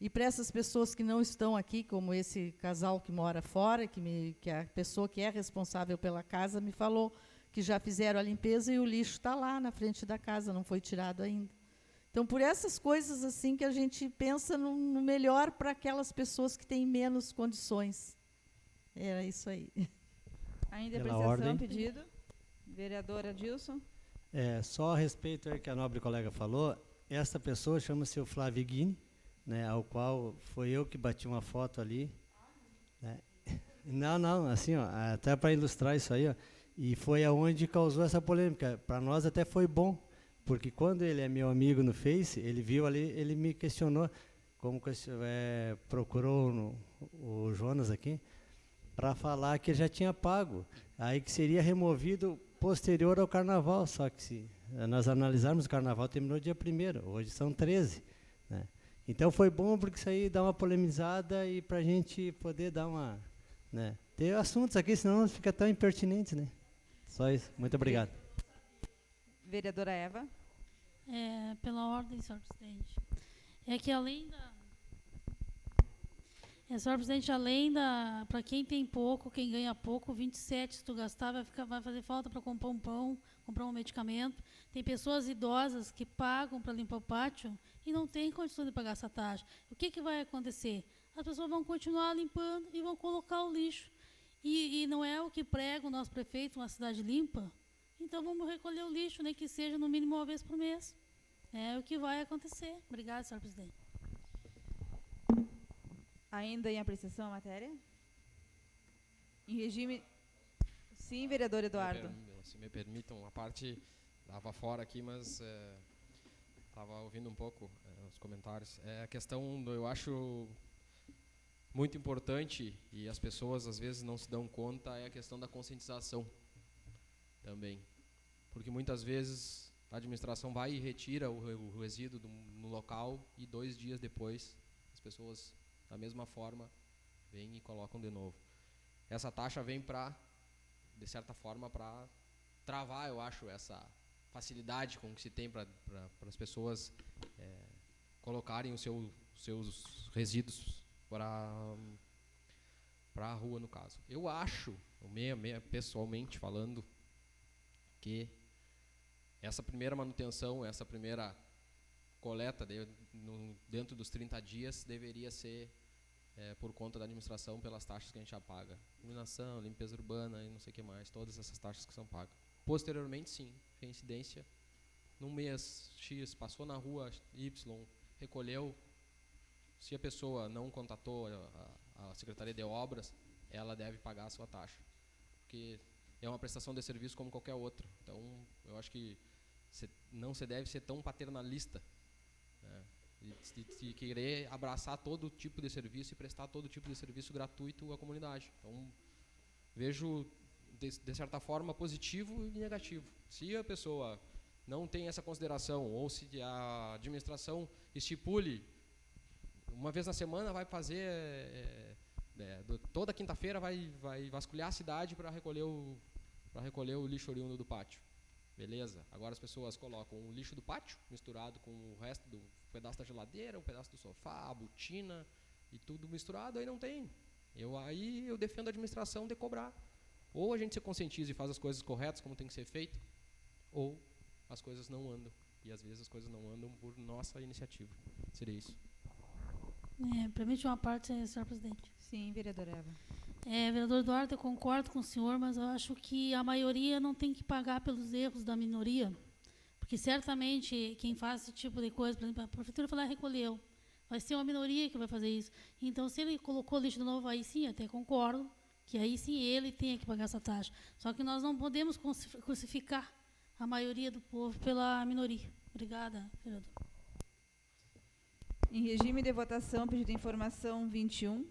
E para essas pessoas que não estão aqui, como esse casal que mora fora, que a pessoa que é responsável pela casa me falou que já fizeram a limpeza e o lixo está lá na frente da casa, não foi tirado ainda. Então, por essas coisas assim que a gente pensa no melhor para aquelas pessoas que têm menos condições. Era isso aí. Ainda apreciação, pedido. Vereadora Adilson. Só a respeito aí que a nobre colega falou, essa pessoa chama-se o Flávio Guini, né, ao qual foi eu que bati uma foto ali. Né. Não, assim, ó, até para ilustrar isso aí, ó, e foi aonde causou essa polêmica. Para nós até foi bom, porque quando ele é meu amigo no Face, ele viu ali, ele me questionou, como procurou o Jonas aqui, para falar que já tinha pago, aí que seria removido posterior ao carnaval, só que Nós analisarmos o carnaval, terminou dia 1º, hoje são 13. Né? Então foi bom porque isso aí dá uma polemizada e para a gente poder dar uma... Né, ter assuntos aqui, senão fica tão impertinente, né? Só isso. Muito obrigado. Vereadora Eva. Pela ordem, senhor presidente. É que além da... senhor presidente, além da... Para quem tem pouco, quem ganha pouco, 27, se tu gastar, vai fazer falta para comprar um pão, comprar um medicamento. Tem pessoas idosas que pagam para limpar o pátio e não têm condição de pagar essa taxa. O que vai acontecer? As pessoas vão continuar limpando e vão colocar o lixo. E não é o que prega o nosso prefeito, uma cidade limpa? Então vamos recolher o lixo, nem que seja no mínimo uma vez por mês. É o que vai acontecer. Obrigada, senhor presidente. Ainda em apreciação a matéria? Em regime... Sim, vereador Eduardo. Se me permitam, a parte estava fora aqui, mas estava ouvindo um pouco os comentários. A questão, eu acho muito importante, e as pessoas às vezes não se dão conta, é a questão da conscientização também. Porque muitas vezes a administração vai e retira o resíduo no local e 2 dias depois as pessoas, da mesma forma, vêm e colocam de novo. Essa taxa vem para, de certa forma, para travar, eu acho, essa facilidade com que se tem para as pessoas colocarem os seus resíduos para a rua, no caso. Eu acho, pessoalmente falando, que essa primeira manutenção, essa primeira coleta dentro dos 30 dias deveria ser por conta da administração, pelas taxas que a gente já paga. Iluminação, limpeza urbana e não sei o que mais, todas essas taxas que são pagas. Posteriormente, sim, reincidência. Num mês X, passou na rua Y, recolheu. Se a pessoa não contatou a Secretaria de Obras, ela deve pagar a sua taxa. Porque é uma prestação de serviço como qualquer outra. Então, eu acho que não se deve ser tão paternalista, né, de querer abraçar todo tipo de serviço e prestar todo tipo de serviço gratuito à comunidade. Então, vejo, de certa forma, positivo e negativo. Se a pessoa não tem essa consideração, ou se a administração estipule, uma vez na semana vai fazer, toda quinta-feira vai vasculhar a cidade para recolher o lixo oriundo do pátio. Beleza, agora as pessoas colocam o lixo do pátio misturado com o resto do pedaço da geladeira, um pedaço do sofá, a botina e tudo misturado, aí não tem. Aí eu defendo a administração de cobrar. Ou a gente se conscientiza e faz as coisas corretas como tem que ser feito, ou as coisas não andam. E às vezes as coisas não andam por nossa iniciativa. Seria isso. Permite uma parte, senhor presidente. Sim, vereadora Eva. Vereador Eduardo, eu concordo com o senhor, mas eu acho que a maioria não tem que pagar pelos erros da minoria. Porque certamente quem faz esse tipo de coisa, por exemplo, a prefeitura foi lá e recolheu. Vai ser uma minoria que vai fazer isso. Então, se ele colocou lixo de novo, aí sim, até concordo, que aí sim ele tem que pagar essa taxa. Só que nós não podemos crucificar a maioria do povo pela minoria. Obrigada, vereador. Em regime de votação, pedido de informação 21.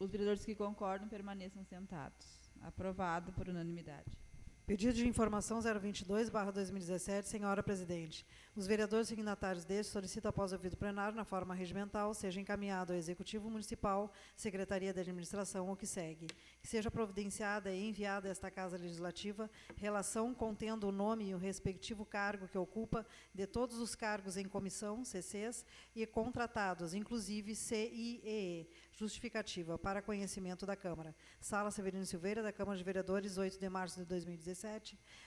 Os vereadores que concordam permaneçam sentados. Aprovado por unanimidade. Pedido de informação 022/2017, senhora presidente. Os vereadores signatários deste solicitam, após ouvido plenário, na forma regimental, seja encaminhado ao Executivo Municipal, Secretaria de Administração ou que segue. Que seja providenciada e enviada a esta Casa Legislativa relação contendo o nome e o respectivo cargo que ocupa de todos os cargos em comissão, CCs, e contratados, inclusive CIEE. Justificativa para conhecimento da Câmara. Sala Severino Silveira, da Câmara de Vereadores, 8 de março de 2017.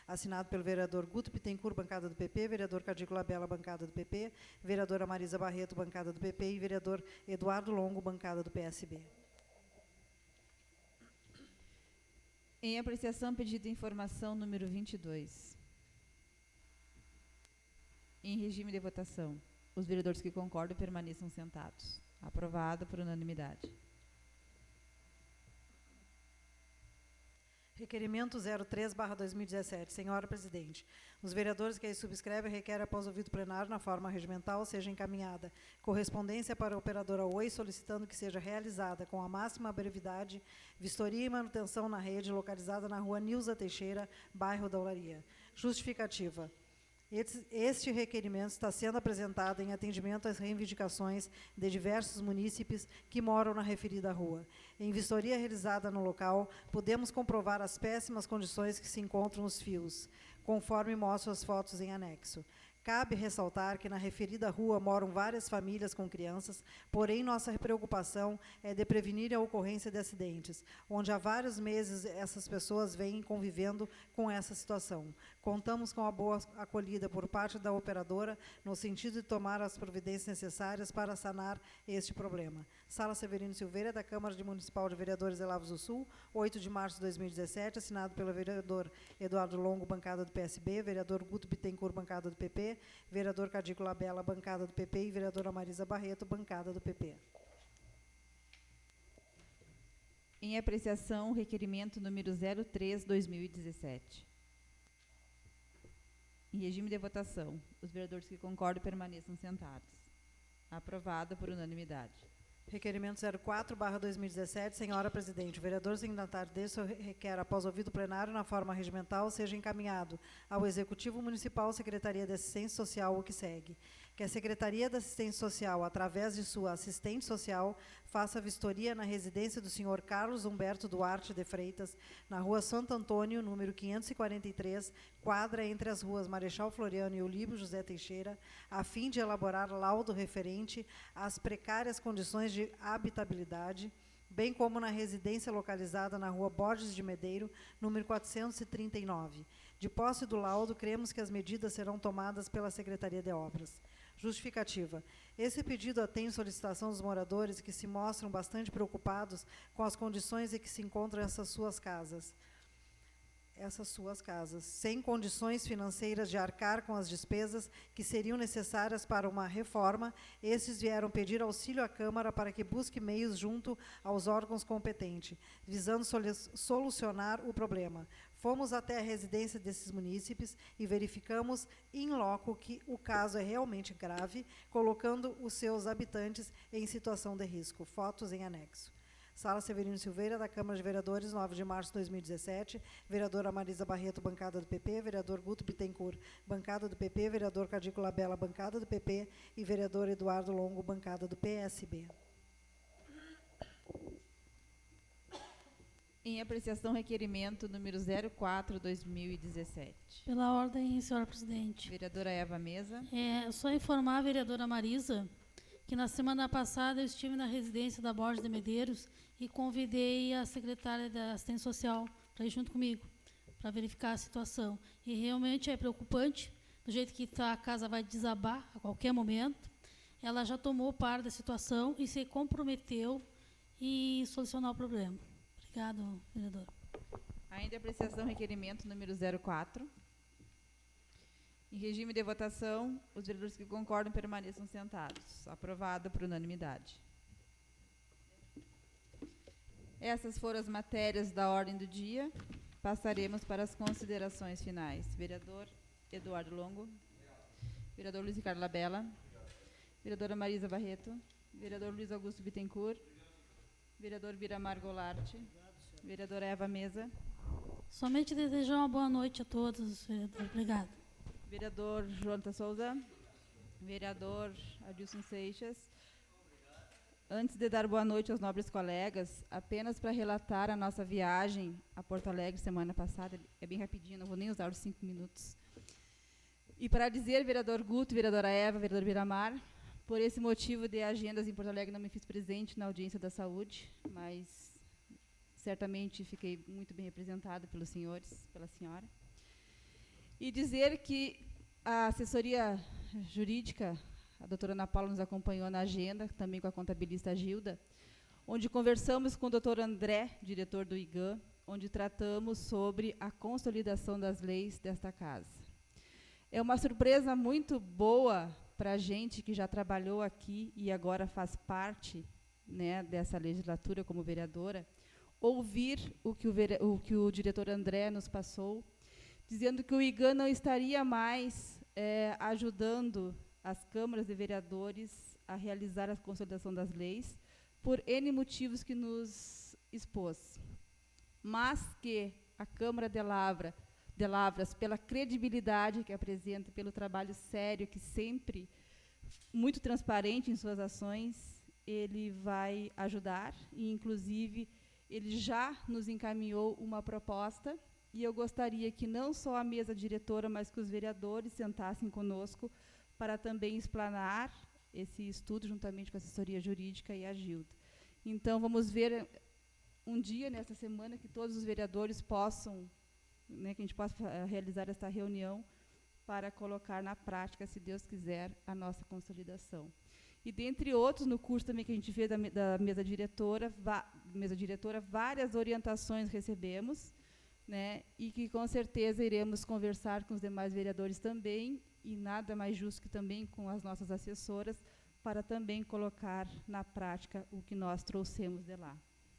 Assinado pelo vereador Guto Pittencourt, bancada do PP, vereador Cadico Labella, bancada do PP, vereadora Marisa Barreto, bancada do PP, e vereador Eduardo Longo, bancada do PSB. Em apreciação, pedido de informação número 22. Em regime de votação, os vereadores que concordam permaneçam sentados. Aprovado por unanimidade. Requerimento 03/2017. Senhora Presidente, os vereadores que aí subscrevem requerem, após ouvido plenário, na forma regimental, seja encaminhada correspondência para a operadora Oi, solicitando que seja realizada, com a máxima brevidade, vistoria e manutenção na rede localizada na rua Nilza Teixeira, bairro da Olaria. Justificativa. Este requerimento está sendo apresentado em atendimento às reivindicações de diversos munícipes que moram na referida rua. Em vistoria realizada no local, podemos comprovar as péssimas condições que se encontram os fios, conforme mostram as fotos em anexo. Cabe ressaltar que na referida rua moram várias famílias com crianças, porém nossa preocupação é de prevenir a ocorrência de acidentes, onde há vários meses essas pessoas vêm convivendo com essa situação. Contamos com a boa acolhida por parte da operadora, no sentido de tomar as providências necessárias para sanar este problema. Sala Severino Silveira, da Câmara Municipal de Vereadores de Lavras do Sul, 8 de março de 2017, assinado pelo vereador Eduardo Longo, bancada do PSB, vereador Guto Bittencourt, bancada do PP, vereador Cadico Labella, bancada do PP, e vereadora Marisa Barreto, bancada do PP. Em apreciação, requerimento número 03/2017. Em regime de votação, os vereadores que concordam permaneçam sentados. Aprovada por unanimidade. Requerimento 04/2017, senhora Presidente, o vereador signatário deste requer, após ouvido plenário na forma regimental, seja encaminhado ao Executivo Municipal, Secretaria de Assistência Social, o que segue. Que a Secretaria de Assistência Social, através de sua assistente social, faça vistoria na residência do senhor Carlos Humberto Duarte de Freitas, na rua Santo Antônio, número 543, quadra entre as ruas Marechal Floriano e Olímpio José Teixeira, a fim de elaborar laudo referente às precárias condições de habitabilidade, bem como na residência localizada na rua Borges de Medeiro, número 439. De posse do laudo, cremos que as medidas serão tomadas pela Secretaria de Obras. Justificativa. Esse pedido atende solicitação dos moradores que se mostram bastante preocupados com as condições em que se encontram essas suas casas, sem condições financeiras de arcar com as despesas que seriam necessárias para uma reforma. Esses vieram pedir auxílio à Câmara para que busque meios junto aos órgãos competentes, visando solucionar o problema. Fomos até a residência desses munícipes e verificamos in loco que o caso é realmente grave, colocando os seus habitantes em situação de risco. Fotos em anexo. Sala Severino Silveira, da Câmara de Vereadores, 9 de março de 2017, vereadora Marisa Barreto, bancada do PP, vereador Guto Bittencourt, bancada do PP, vereador Cadico Labella, bancada do PP, e vereador Eduardo Longo, bancada do PSB. Em apreciação, requerimento número 04/2017. Pela ordem, senhora Presidente. Vereadora Eva Mesa. Só informar a vereadora Marisa que na semana passada eu estive na residência da Borges de Medeiros e convidei a secretária da Assistência Social para ir junto comigo, para verificar a situação. E realmente é preocupante, do jeito que a casa vai desabar a qualquer momento. Ela já tomou parte da situação e se comprometeu em solucionar o problema. Obrigado, vereador. Ainda apreciação, requerimento número 04. Em regime de votação, os vereadores que concordam permaneçam sentados. Aprovado por unanimidade. Essas foram as matérias da ordem do dia. Passaremos para as considerações finais. Vereador Eduardo Longo. Vereador Luiz Ricardo Labella. Vereadora Marisa Barreto. Vereador Luiz Augusto Bittencourt. Vereador Biramar Goulart. Vereadora Eva Mesa. Somente desejar uma boa noite a todos, vereador. Obrigado. Vereador Jonathan Souza. Vereador Adilson Seixas. Antes de dar boa noite aos nobres colegas, apenas para relatar a nossa viagem a Porto Alegre semana passada, é bem rapidinho, não vou nem usar os 5 minutos. E para dizer, vereador Guto, vereadora Eva, vereador Biramar, por esse motivo de agendas em Porto Alegre não me fiz presente na audiência da saúde, mas certamente fiquei muito bem representada pelos senhores, pela senhora. E dizer que a assessoria jurídica, a doutora Ana Paula nos acompanhou na agenda, também com a contabilista Gilda, onde conversamos com o doutor André, diretor do IGAM, onde tratamos sobre a consolidação das leis desta casa. É uma surpresa muito boa para a gente que já trabalhou aqui e agora faz parte, né, dessa legislatura como vereadora, ouvir o que o diretor André nos passou, dizendo que o IGAN não estaria mais ajudando as câmaras de vereadores a realizar a consolidação das leis, por N motivos que nos expôs. Mas que a Câmara de Lavras, pela credibilidade que apresenta, pelo trabalho sério, que sempre muito transparente em suas ações, ele vai ajudar, e, inclusive, ele já nos encaminhou uma proposta, e eu gostaria que não só a mesa diretora, mas que os vereadores sentassem conosco para também explanar esse estudo, juntamente com a assessoria jurídica e a Gilda. Então, vamos ver um dia, nesta semana, que todos os vereadores possam, né, que a gente possa realizar esta reunião para colocar na prática, se Deus quiser, a nossa consolidação. E, dentre outros, no curso também que a gente fez da mesa diretora, várias orientações recebemos, né, e que, com certeza, iremos conversar com os demais vereadores também, e nada mais justo que também com as nossas assessoras, para também colocar na prática o que nós trouxemos de lá.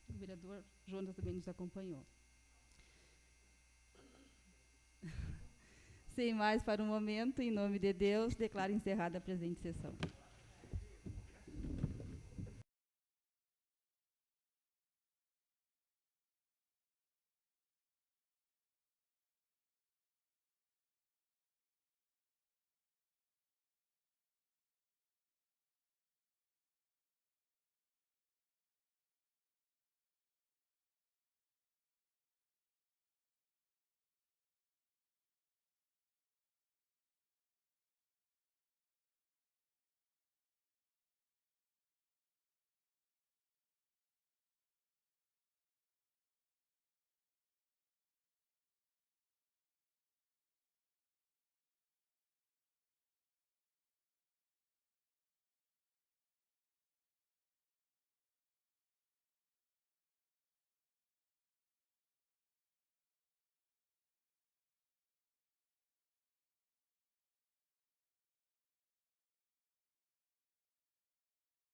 O vereador Jonas também nos acompanhou. Sem mais para o momento, em nome de Deus, declaro encerrada a presente sessão.